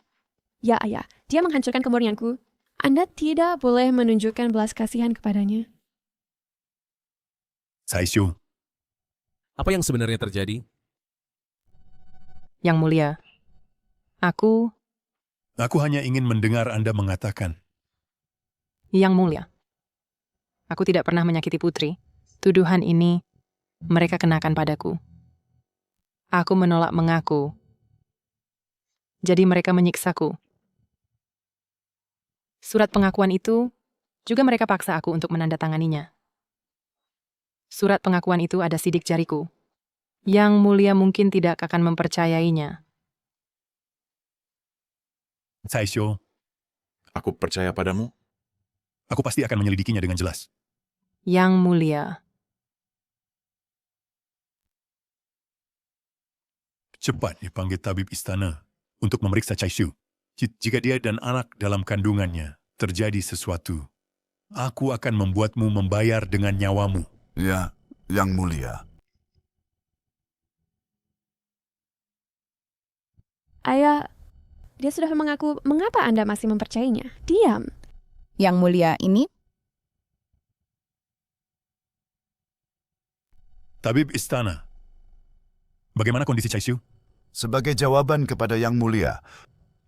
Ya, Ayah, dia menghancurkan kemurnianku. Anda tidak boleh menunjukkan belas kasihan kepadanya. Saisyu, Apa yang sebenarnya terjadi? Yang Mulia, aku, hanya ingin mendengar Anda mengatakan. Yang Mulia, aku tidak pernah menyakiti putri. Tuduhan ini mereka kenakan padaku. Aku menolak mengaku. Jadi mereka menyiksaku. Surat pengakuan itu juga mereka paksa aku untuk menandatanganinya. Surat pengakuan itu ada sidik jariku. Yang Mulia mungkin tidak akan mempercayainya. Saisyu, Aku percaya padamu. aku pasti akan menyelidikinya dengan jelas. Yang Mulia, Cepat dipanggil tabib istana untuk memeriksa Chaishu. Jika dia dan anak dalam kandungannya terjadi sesuatu, aku akan membuatmu membayar dengan nyawamu. Ya, Yang Mulia. Ayah, dia sudah mengaku, mengapa Anda masih mempercayainya? Diam. Yang Mulia ini, Tabib istana, bagaimana kondisi Chaishu? Sebagai jawaban kepada Yang Mulia,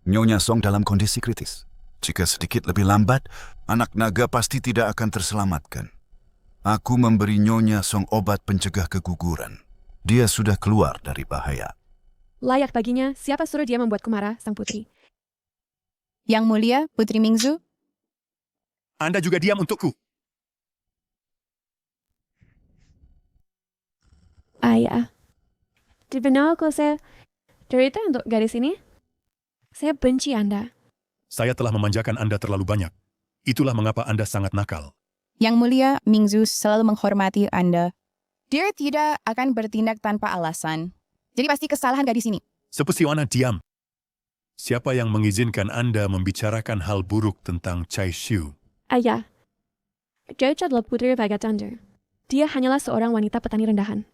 Nyonya Song dalam kondisi kritis. Jika sedikit lebih lambat, anak naga pasti tidak akan terselamatkan. Aku memberi Nyonya Song obat pencegah keguguran. Dia sudah keluar dari bahaya. Layak baginya, siapa suruh dia membuatku marah, sang putri? Yang Mulia, Putri Mingzu, Anda juga diam untukku. Ayah, dibenarku saya derita untuk gadis ini. Saya benci Anda. Saya telah memanjakan Anda terlalu banyak. Itulah mengapa Anda sangat nakal. Yang Mulia, Mingzu selalu menghormati Anda. Dia tidak akan bertindak tanpa alasan. Jadi pasti kesalahan gadis ini. Sepusiwana diam. Siapa yang mengizinkan Anda membicarakan hal buruk tentang Chaishu? Ayah, dia adalah putri Vaga Thunder. Dia hanyalah seorang wanita petani rendahan.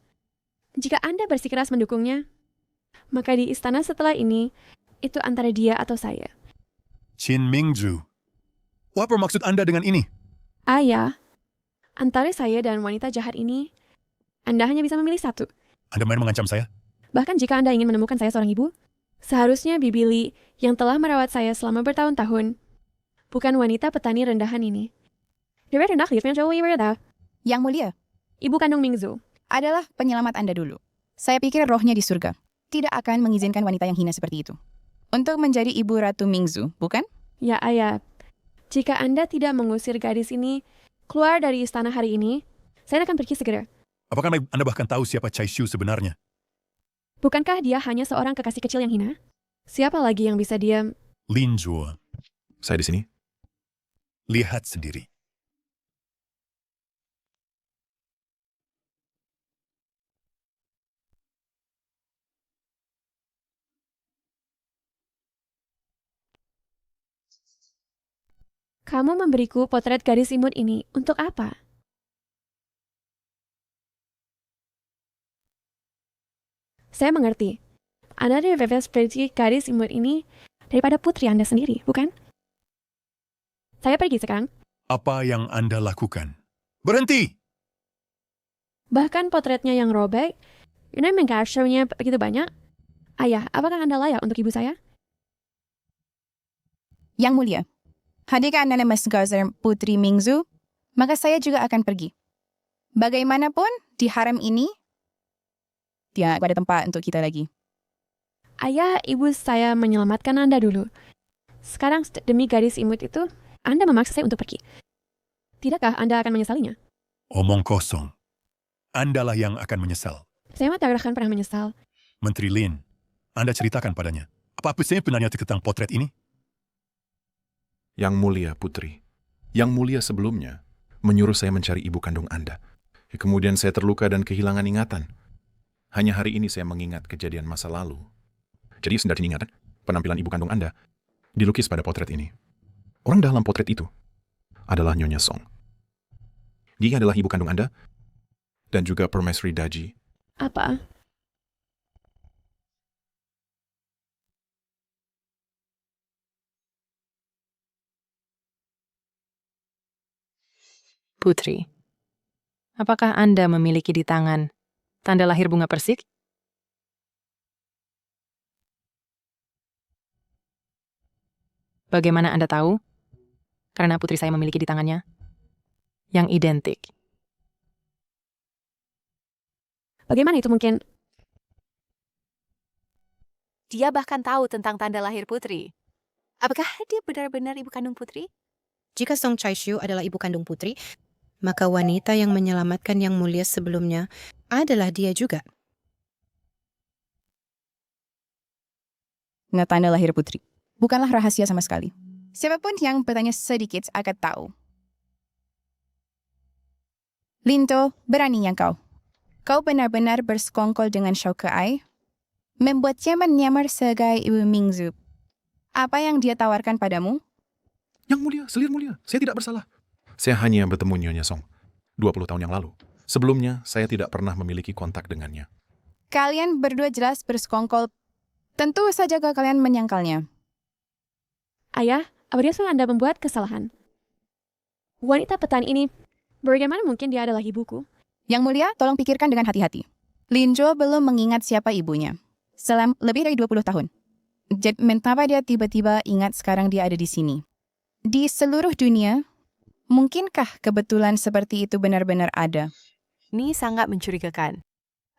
Jika Anda bersikeras mendukungnya, maka di istana setelah ini, itu antara dia atau saya. Qin Mingzu. Apa maksud Anda dengan ini? Ayah, antara saya dan wanita jahat ini, Anda hanya bisa memilih satu. Anda main mengancam saya? Bahkan jika Anda ingin menemukan saya seorang ibu, seharusnya Bibi Li yang telah merawat saya selama bertahun-tahun, bukan wanita petani rendahan ini. Yang Mulia, Ibu kandung Mingzu adalah penyelamat Anda dulu. Saya pikir rohnya di surga tidak akan mengizinkan wanita yang hina seperti itu untuk menjadi ibu Ratu Mingzu, bukan? Ya, Ayah. Jika Anda tidak mengusir gadis ini keluar dari istana hari ini, saya akan pergi segera. Apakah Anda bahkan tahu siapa Chaishu sebenarnya? Bukankah dia hanya seorang kekasih kecil yang hina? Siapa lagi yang bisa diam? Lin Zhuo. Saya di sini. Lihat sendiri. Kamu memberiku potret gadis imut ini untuk apa? Saya mengerti. Anda lebih bebas seperti gadis imut ini daripada putri Anda sendiri, bukan? Saya pergi sekarang. Apa yang Anda lakukan? Berhenti! Bahkan potretnya yang robek, mengkasihnya begitu banyak. Ayah, apakah Anda layak untuk ibu saya? Yang Mulia, hadirkan Anda menggazer Putri Mingzu, maka saya juga akan pergi. Bagaimanapun, di harem ini, tidak ada tempat untuk kita lagi. Ayah, ibu saya menyelamatkan Anda dulu. Sekarang demi gadis imut itu, Anda memaksa saya untuk pergi. Tidakkah Anda akan menyesalinya? Omong kosong. Andalah yang akan menyesal. Saya tidak akan pernah menyesal. Menteri Lin, Anda ceritakan padanya. Apa sebenarnya tentang potret ini? Yang Mulia, Putri. Yang Mulia sebelumnya menyuruh saya mencari ibu kandung Anda. Kemudian saya terluka dan kehilangan ingatan. Hanya hari ini saya mengingat kejadian masa lalu. Jadi dari ingatan, penampilan ibu kandung Anda dilukis pada potret ini. Orang dalam potret itu adalah Nyonya Song. Dia adalah ibu kandung Anda dan juga Permaisuri Daji. Apa? Putri, apakah Anda memiliki di tangan tanda lahir bunga persik? Bagaimana Anda tahu? Karena putri saya memiliki di tangannya yang identik. Bagaimana itu mungkin? Dia bahkan tahu tentang tanda lahir putri. Apakah dia benar-benar ibu kandung putri? Jika Song Chaishu adalah ibu kandung putri, maka wanita yang menyelamatkan Yang Mulia sebelumnya adalah dia juga. Nah, tanda lahir putri. Bukanlah rahasia sama sekali. Siapapun yang bertanya sedikit akan tahu. Linto, beraninya kau. Kau benar-benar bersekongkol dengan Xiao Keai, membuatnya menyamar sebagai Ibu Mingzu. Apa yang dia tawarkan padamu? Yang Mulia, selir mulia, saya tidak bersalah. Saya hanya bertemu Nyonya Song 20 tahun yang lalu. Sebelumnya, saya tidak pernah memiliki kontak dengannya. Kalian berdua jelas bersekongkol. Tentu saja kalian menyangkalnya. Ayah, apa dia suruh Anda membuat kesalahan? Wanita petani ini, bagaimana mungkin dia adalah ibuku? Yang Mulia, tolong pikirkan dengan hati-hati. Linjo belum mengingat siapa ibunya. Selama lebih dari 20 tahun. Jadi, mengapa dia tiba-tiba ingat sekarang dia ada di sini? Di seluruh dunia, mungkinkah kebetulan seperti itu benar-benar ada? Ini sangat mencurigakan.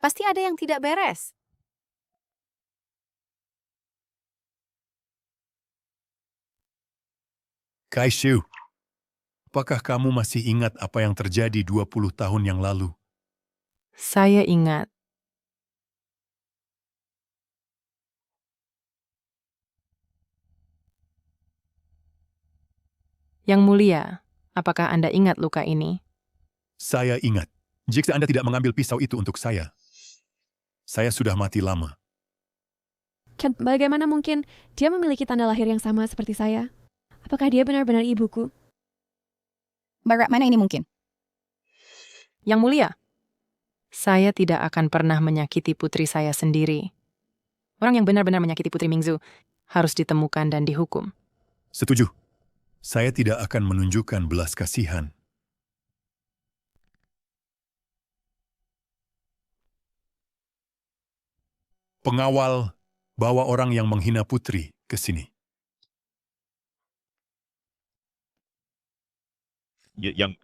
Pasti ada yang tidak beres. Kaishu, apakah kamu masih ingat apa yang terjadi 20 tahun yang lalu? Saya ingat. Yang Mulia, apakah Anda ingat luka ini? Saya ingat. Jika Anda tidak mengambil pisau itu untuk saya sudah mati lama. Bagaimana mungkin dia memiliki tanda lahir yang sama seperti saya? Apakah dia benar-benar ibuku? Bagaimana ini mungkin? Yang Mulia, saya tidak akan pernah menyakiti putri saya sendiri. Orang yang benar-benar menyakiti Putri Mingzu harus ditemukan dan dihukum. Setuju. Saya tidak akan menunjukkan belas kasihan. Pengawal, bawa orang yang menghina putri ke sini. Yang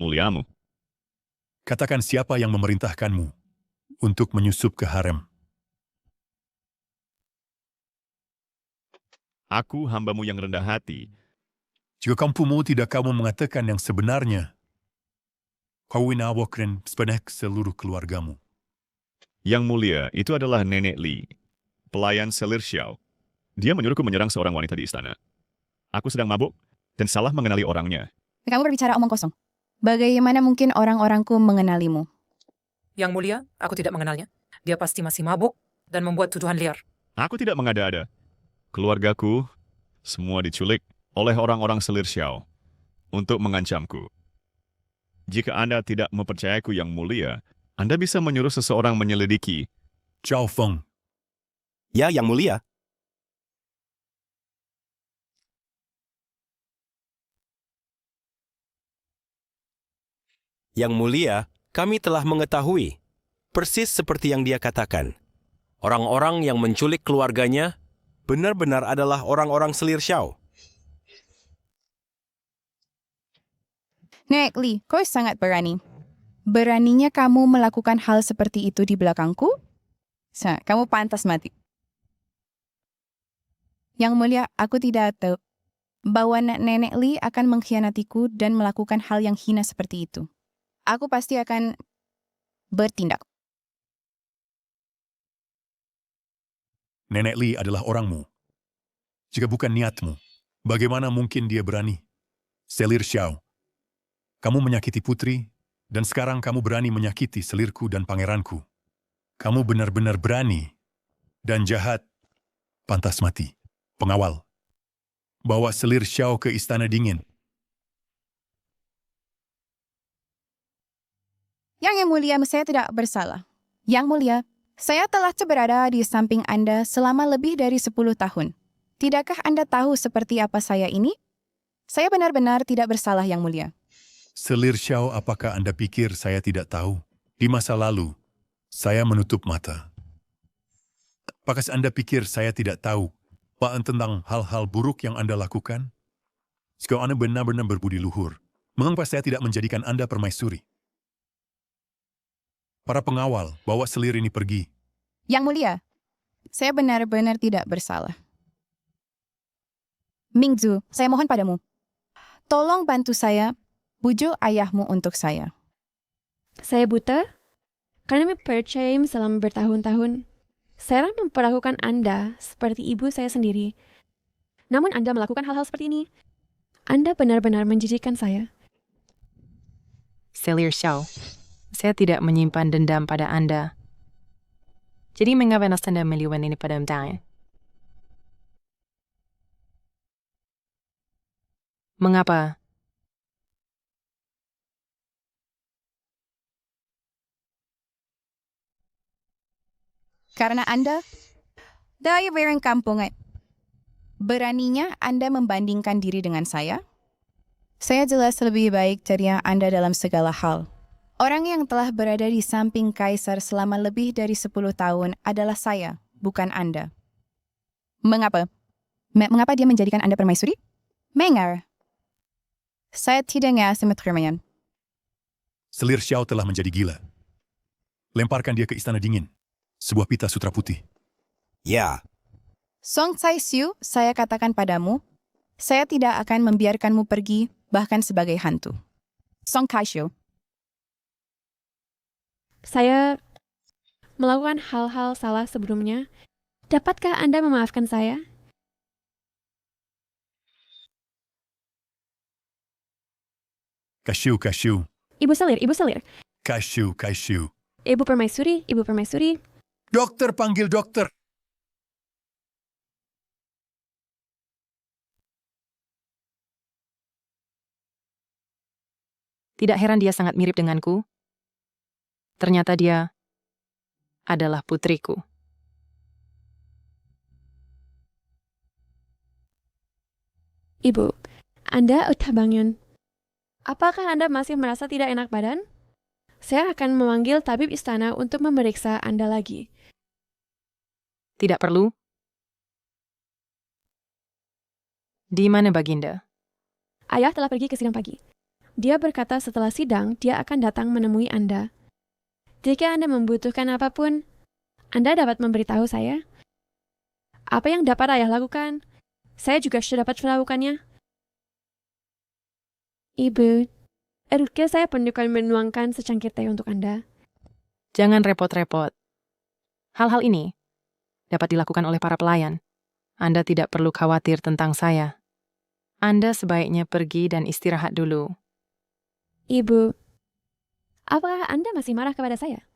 Muliamu. Katakan siapa yang memerintahkanmu untuk menyusup ke harem. Aku hambamu yang rendah hati. Jika kamu tidak kamu mengatakan yang sebenarnya, kau winawakren sebanyak seluruh keluargamu. Yang Mulia, itu adalah Nenek Li, pelayan selir Xiao. Dia menyuruhku menyerang seorang wanita di istana. Aku sedang mabuk dan salah mengenali orangnya. Kamu berbicara omong kosong. Bagaimana mungkin orang-orangku mengenalimu? Yang Mulia, aku tidak mengenalnya. Dia pasti masih mabuk dan membuat tuduhan liar. Aku tidak mengada-ada. Keluargaku semua diculik oleh orang-orang selir Xiao untuk mengancamku. Jika Anda tidak mempercayaku Yang Mulia, Anda bisa menyuruh seseorang menyelidiki. Zhao Feng. Ya, Yang Mulia. Yang Mulia, kami telah mengetahui, persis seperti yang dia katakan. Orang-orang yang menculik keluarganya benar-benar adalah orang-orang selir Xiao. Nenek Li, kau sangat berani. Beraninya kamu melakukan hal seperti itu di belakangku? Kamu pantas mati. Yang Mulia, aku tidak tahu bahwa Nenek Li akan mengkhianatiku dan melakukan hal yang hina seperti itu. Aku pasti akan bertindak. Nenek Li adalah orangmu. Jika bukan niatmu, bagaimana mungkin dia berani? Selir Xiao, kamu menyakiti putri, dan sekarang kamu berani menyakiti selirku dan pangeranku. Kamu benar-benar berani dan jahat. Pantas mati. Pengawal, bawa Selir Xiao ke Istana Dingin. Yang Mulia, saya tidak bersalah. Yang Mulia, saya telah berada di samping Anda selama lebih dari 10 tahun. Tidakkah Anda tahu seperti apa saya ini? Saya benar-benar tidak bersalah, Yang Mulia. Selir Xiao, apakah Anda pikir saya tidak tahu? Di masa lalu, saya menutup mata. Apakah Anda pikir saya tidak tahu tentang hal-hal buruk yang Anda lakukan? Jika Anda benar-benar berbudi luhur, mengapa saya tidak menjadikan Anda permaisuri? Para pengawal, bawa selir ini pergi. Yang Mulia, saya benar-benar tidak bersalah. Mingzu, saya mohon padamu. Tolong bantu saya, bujuk ayahmu untuk saya. Saya buta karena mempercayai selama bertahun-tahun. Saya memperlakukan Anda seperti ibu saya sendiri. Namun Anda melakukan hal-hal seperti ini. Anda benar-benar menjijikkan saya. Selir Xiao, saya tidak menyimpan dendam pada Anda. Jadi mengapa Anda melakukan ini pada Anda? Mengapa? Karena Anda dari orang kampungan. Beraninya Anda membandingkan diri dengan saya? Saya jelas lebih baik dari Anda dalam segala hal. Orang yang telah berada di samping Kaisar selama lebih dari 10 tahun adalah saya, bukan Anda. Mengapa? Mengapa dia menjadikan Anda permaisuri? Mengar. Saya tidak ngerasa menerimanya. Selir Xiao telah menjadi gila. Lemparkan dia ke Istana Dingin. Sebuah pita sutra putih. Ya. Song Tsai Siu, saya katakan padamu, saya tidak akan membiarkanmu pergi, bahkan sebagai hantu. Song Kai Siu. Saya melakukan hal-hal salah sebelumnya. Dapatkah Anda memaafkan saya? Kasyu, Kasyu. Ibu Selir, Ibu Selir. Kasyu, Kasyu. Ibu Permaisuri, Ibu Permaisuri. Dokter, panggil dokter. Tidak heran dia sangat mirip denganku. Ternyata dia adalah putriku. Ibu, Anda udah bangun. Apakah Anda masih merasa tidak enak badan? Saya akan memanggil tabib istana untuk memeriksa Anda lagi. Tidak perlu. Di mana Baginda? Ayah telah pergi ke sidang pagi. Dia berkata setelah sidang, dia akan datang menemui Anda. Jika Anda membutuhkan apapun, Anda dapat memberitahu saya. Apa yang dapat ayah lakukan, saya juga sudah dapat melakukannya. Ibu, eruknya saya perlukan menuangkan secangkir teh untuk Anda. Jangan repot-repot. Hal-hal ini dapat dilakukan oleh para pelayan. Anda tidak perlu khawatir tentang saya. Anda sebaiknya pergi dan istirahat dulu. Ibu, apakah Anda masih marah kepada saya?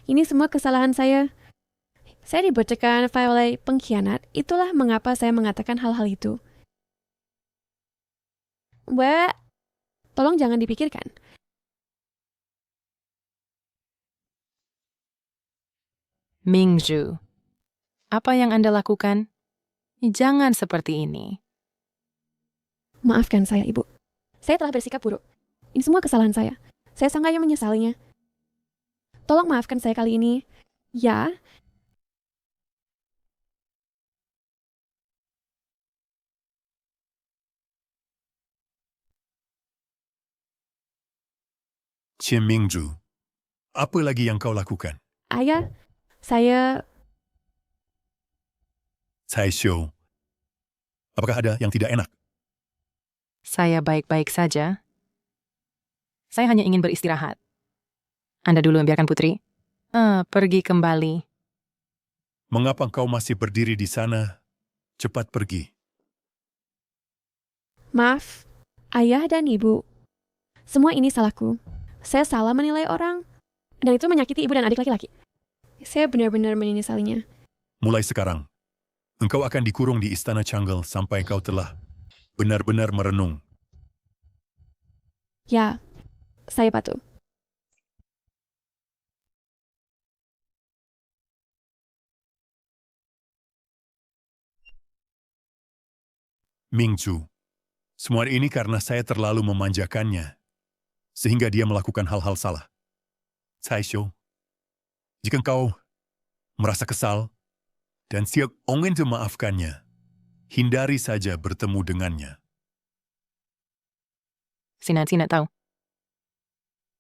Ini semua kesalahan saya. Saya dibocorkan oleh pengkhianat, itulah mengapa saya mengatakan hal-hal itu. Mbak, tolong jangan dipikirkan. Mingzhu, apa yang Anda lakukan? Jangan seperti ini. Maafkan saya, Ibu. Saya telah bersikap buruk. Ini semua kesalahan saya. Saya sangat menyesalinya. Tolong maafkan saya kali ini. Ya. Chen Mingzhu, apa lagi yang kau lakukan? Ayah, saya... Tsai Xiu, apakah ada yang tidak enak? Saya baik-baik saja. Saya hanya ingin beristirahat. Anda dulu membiarkan putri pergi kembali. Mengapa kau masih berdiri di sana? Cepat pergi. Maaf, ayah dan ibu. Semua ini salahku. Saya salah menilai orang, dan itu menyakiti ibu dan adik laki-laki. Saya benar-benar menyesalinya. Mulai sekarang, engkau akan dikurung di Istana Changgel sampai kau telah benar-benar merenung. Ya, saya patuh. Mingzu, semua ini karena saya terlalu memanjakannya, sehingga dia melakukan hal-hal salah. Caishu, jika engkau merasa kesal dan siap ingin memaafkannya, hindari saja bertemu dengannya. Sinat tahu.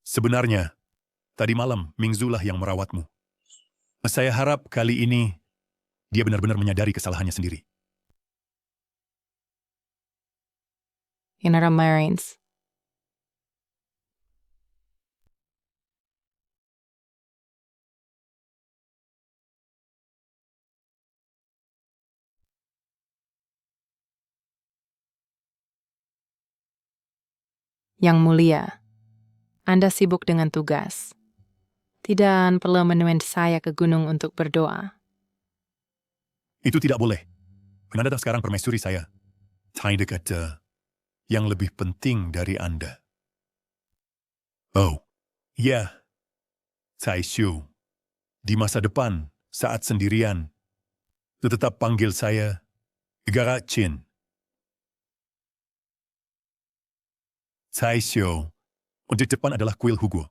Sebenarnya, tadi malam Mingzu lah yang merawatmu. Saya harap kali ini dia benar-benar menyadari kesalahannya sendiri. Inara Marines. Yang Mulia, Anda sibuk dengan tugas. Tidak perlu menemani saya ke gunung untuk berdoa. Itu tidak boleh. Anda sekarang permaisuri saya. Tidak ada yang lebih penting dari Anda. Oh, ya. Caishu, di masa depan, saat sendirian, tetap panggil saya Gara Chin. Caishu, untuk depan adalah kuil Hugo.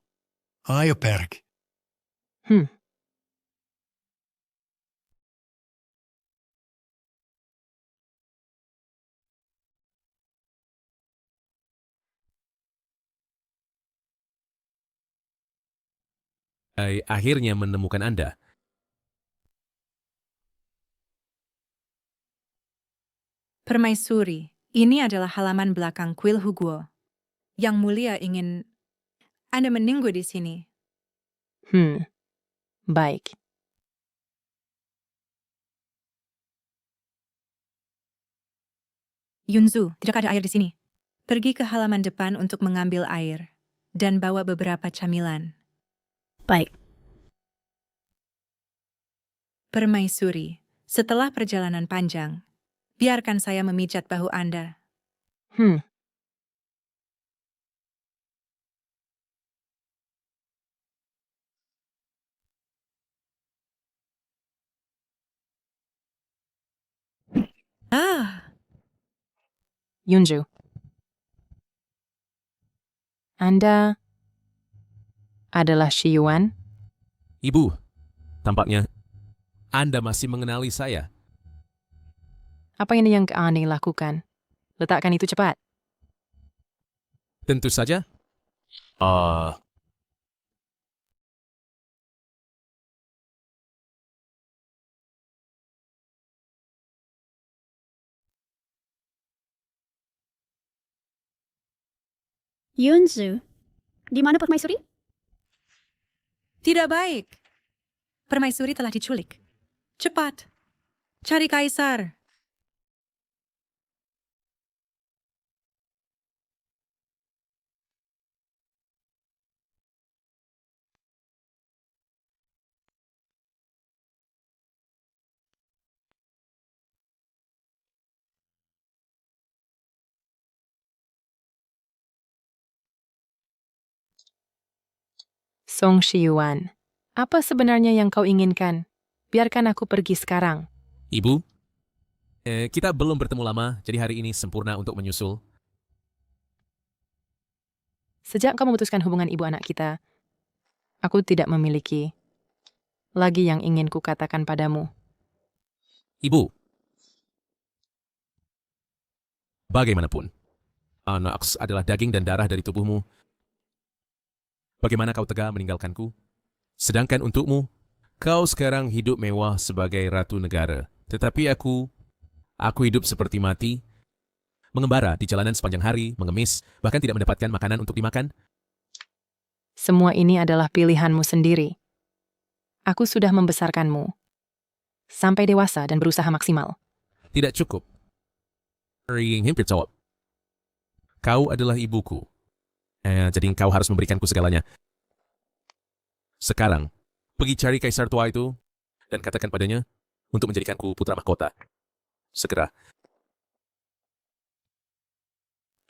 Ayo, Perk. Akhirnya menemukan Anda. Permaisuri, ini adalah halaman belakang kuil Hugo. Yang Mulia ingin Anda menunggu di sini. Baik. Yunzu, tidak ada air di sini. Pergi ke halaman depan untuk mengambil air dan bawa beberapa camilan. Baik. Permaisuri, setelah perjalanan panjang, biarkan saya memijat bahu Anda. Yunju. Anda adalah Shi Yuan? Ibu, tampaknya Anda masih mengenali saya. Apa ini yang Anda lakukan? Letakkan itu cepat. Tentu saja. Yunzu, di mana Permaisuri? Tidak baik. Permaisuri telah diculik. Cepat, cari kaisar. Song Shi Yuan, apa sebenarnya yang kau inginkan? Biarkan aku pergi sekarang. Ibu, kita belum bertemu lama, jadi hari ini sempurna untuk menyusul. Sejak kau memutuskan hubungan ibu anak kita, aku tidak memiliki lagi yang ingin kukatakan padamu. Ibu, bagaimanapun, anak adalah daging dan darah dari tubuhmu. Bagaimana kau tega meninggalkanku? Sedangkan untukmu, kau sekarang hidup mewah sebagai ratu negara. Tetapi aku hidup seperti mati, mengembara di jalanan sepanjang hari, mengemis, bahkan tidak mendapatkan makanan untuk dimakan. Semua ini adalah pilihanmu sendiri. Aku sudah membesarkanmu. sampai dewasa dan berusaha maksimal. Tidak cukup. Hampir jawab. Kau adalah ibuku. Jadi kau harus memberikanku segalanya. Sekarang, pergi cari kaisar tua itu dan katakan padanya untuk menjadikanku putra mahkota. Segera.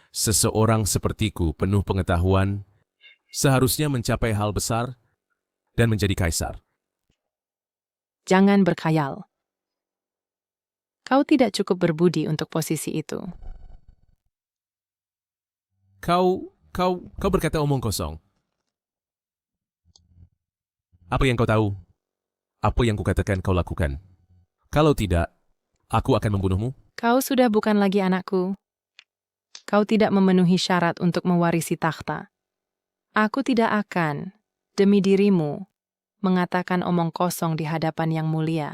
Seseorang sepertiku penuh pengetahuan seharusnya mencapai hal besar dan menjadi kaisar. Jangan berkhayal. Kau tidak cukup berbudi untuk posisi itu. Kau berkata omong kosong. Apa yang kau tahu? Apa yang kukatakan kau lakukan? Kalau tidak, aku akan membunuhmu. Kau sudah bukan lagi anakku. Kau tidak memenuhi syarat untuk mewarisi takhta. Aku tidak akan, demi dirimu, mengatakan omong kosong di hadapan Yang Mulia.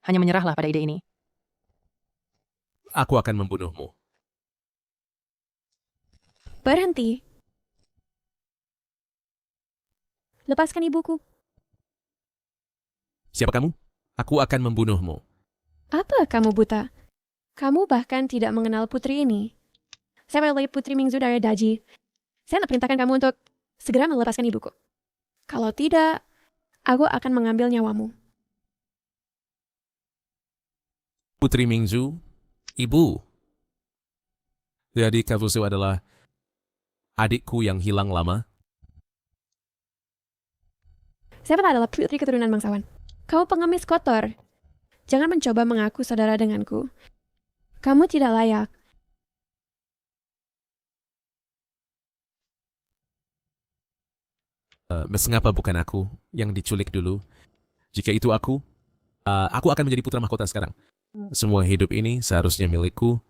Hanya menyerahlah pada ide ini. Aku akan membunuhmu. Berhenti. Lepaskan ibuku. Siapa kamu? Aku akan membunuhmu. Apa kamu buta? Kamu bahkan tidak mengenal putri ini. Saya adalah Putri Mingzu dari Daji. Saya nak perintahkan kamu untuk segera melepaskan ibuku. Kalau tidak, aku akan mengambil nyawamu. Putri Mingzu, ibu. Jadi Kavusu adalah adikku yang hilang lama. Saya adalah putri keturunan bangsawan. Kamu pengemis kotor. Jangan mencoba mengaku saudara denganku. Kamu tidak layak. Mengapa bukan aku yang diculik dulu? Jika itu aku akan menjadi putra mahkota sekarang. Semua hidup ini seharusnya milikku.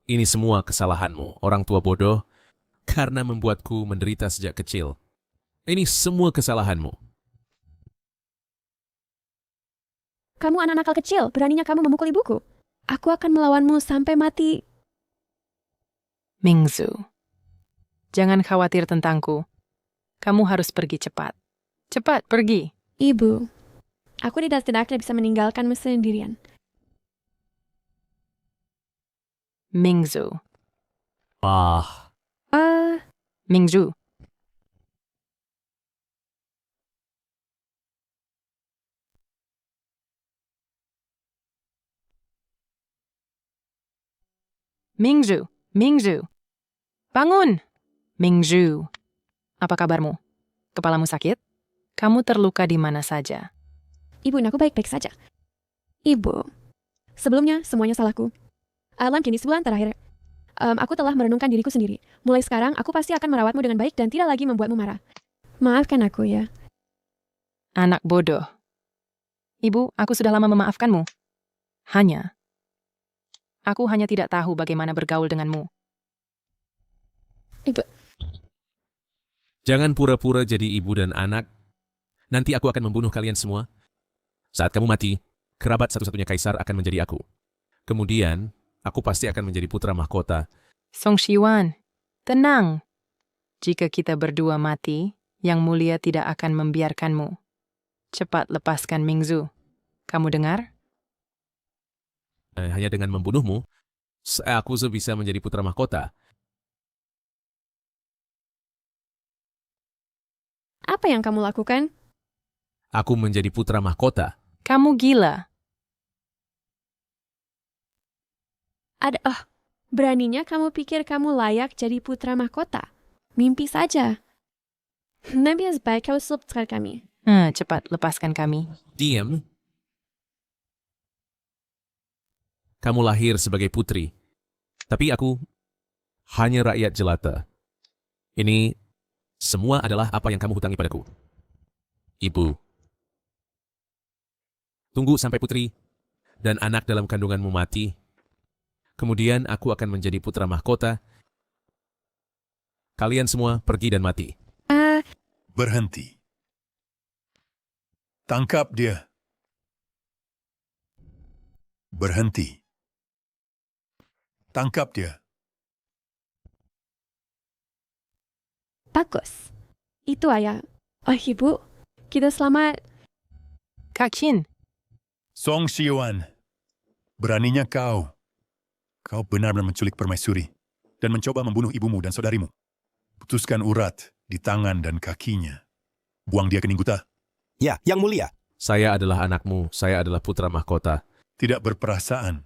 Ini semua kesalahanmu, orang tua bodoh, karena membuatku menderita sejak kecil. Ini semua kesalahanmu. Kamu anak nakal kecil, beraninya kamu memukul ibuku. Aku akan melawanmu sampai mati. Mingzu, jangan khawatir tentangku. Kamu harus pergi cepat. Cepat, pergi. Ibu, aku tidak bisa meninggalkanmu sendirian. Mingzu. Mingzu. Mingzu, Mingzu. Bangun. Mingzu. Apa kabarmu? Kepalamu sakit? Kamu terluka di mana saja? Ibu, aku baik-baik saja. Ibu, sebelumnya semuanya salahku. Dalam kini sebulan terakhir, aku telah merenungkan diriku sendiri. Mulai sekarang, aku pasti akan merawatmu dengan baik dan tidak lagi membuatmu marah. Maafkan aku ya. Anak bodoh. Ibu, aku sudah lama memaafkanmu. Aku hanya tidak tahu bagaimana bergaul denganmu. Ibu. Jangan pura-pura jadi ibu dan anak. Nanti aku akan membunuh kalian semua. Saat kamu mati, kerabat satu-satunya kaisar akan menjadi aku. Kemudian, aku pasti akan menjadi putra mahkota. Song Shiwan, tenang. Jika kita berdua mati, Yang Mulia tidak akan membiarkanmu. Cepat lepaskan Mingzu. Kamu dengar? Hanya dengan membunuhmu, aku bisa menjadi putra mahkota. Apa yang kamu lakukan? Aku menjadi putra mahkota. Kamu gila. Beraninya kamu pikir kamu layak jadi putra mahkota? Mimpi saja. Lebih baik kau lepaskan kami. Cepat lepaskan kami. Diam. Kamu lahir sebagai putri, tapi aku hanya rakyat jelata. Ini semua adalah apa yang kamu hutangi padaku. Ibu. Tunggu sampai putri dan anak dalam kandunganmu mati. Kemudian aku akan menjadi putra mahkota. Kalian semua pergi dan mati. Berhenti. Tangkap dia. Berhenti. Tangkap dia. Bagus. Itu ayah. Ibu, kita selamat. Kak Chin, Song Shiyuan, beraninya kau. Kau benar-benar menculik permaisuri dan mencoba membunuh ibumu dan saudarimu. Putuskan urat di tangan dan kakinya. Buang dia ke Ningguta. Ya, Yang Mulia. Saya adalah anakmu, saya adalah putra mahkota. Tidak berperasaan.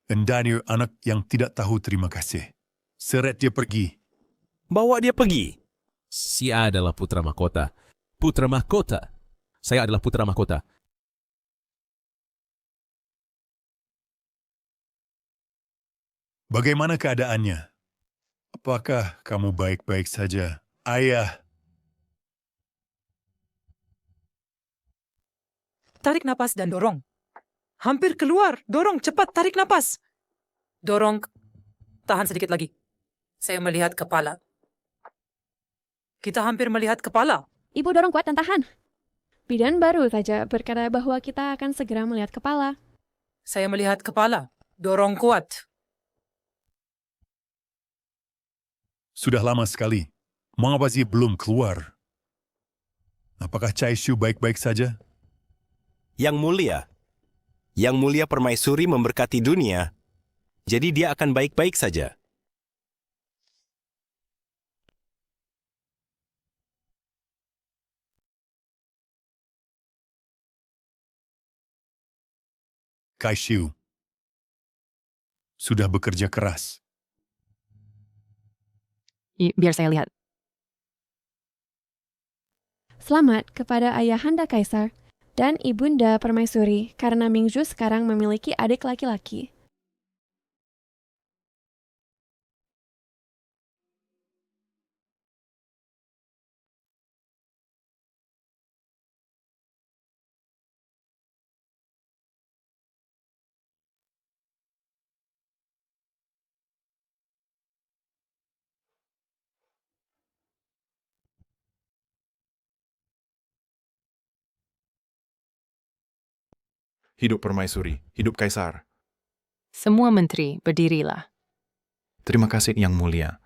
Endani anak yang tidak tahu terima kasih. Seret dia pergi. Bawa dia pergi. Sia adalah putra mahkota. Putra mahkota. Saya adalah putra mahkota. Bagaimana keadaannya? Apakah kamu baik-baik saja, Ayah? Tarik napas dan dorong. Hampir keluar. Dorong, cepat tarik napas. Dorong. Tahan sedikit lagi. Saya melihat kepala. Kita hampir melihat kepala. Ibu dorong kuat dan tahan. Bidan baru saja berkata bahwa kita akan segera melihat kepala. Saya melihat kepala. Dorong kuat. Sudah lama sekali. Mengapa sih belum keluar? Apakah Cai Shu baik-baik saja? Yang Mulia Permaisuri memberkati dunia, jadi dia akan baik-baik saja. Cai Shu sudah bekerja keras. Biar saya lihat. Selamat kepada Ayahanda Kaisar dan Ibunda Permaisuri karena Mingzhu sekarang memiliki adik laki-laki. Hidup Permaisuri, hidup Kaisar. Semua menteri, berdirilah. Terima kasih Yang Mulia.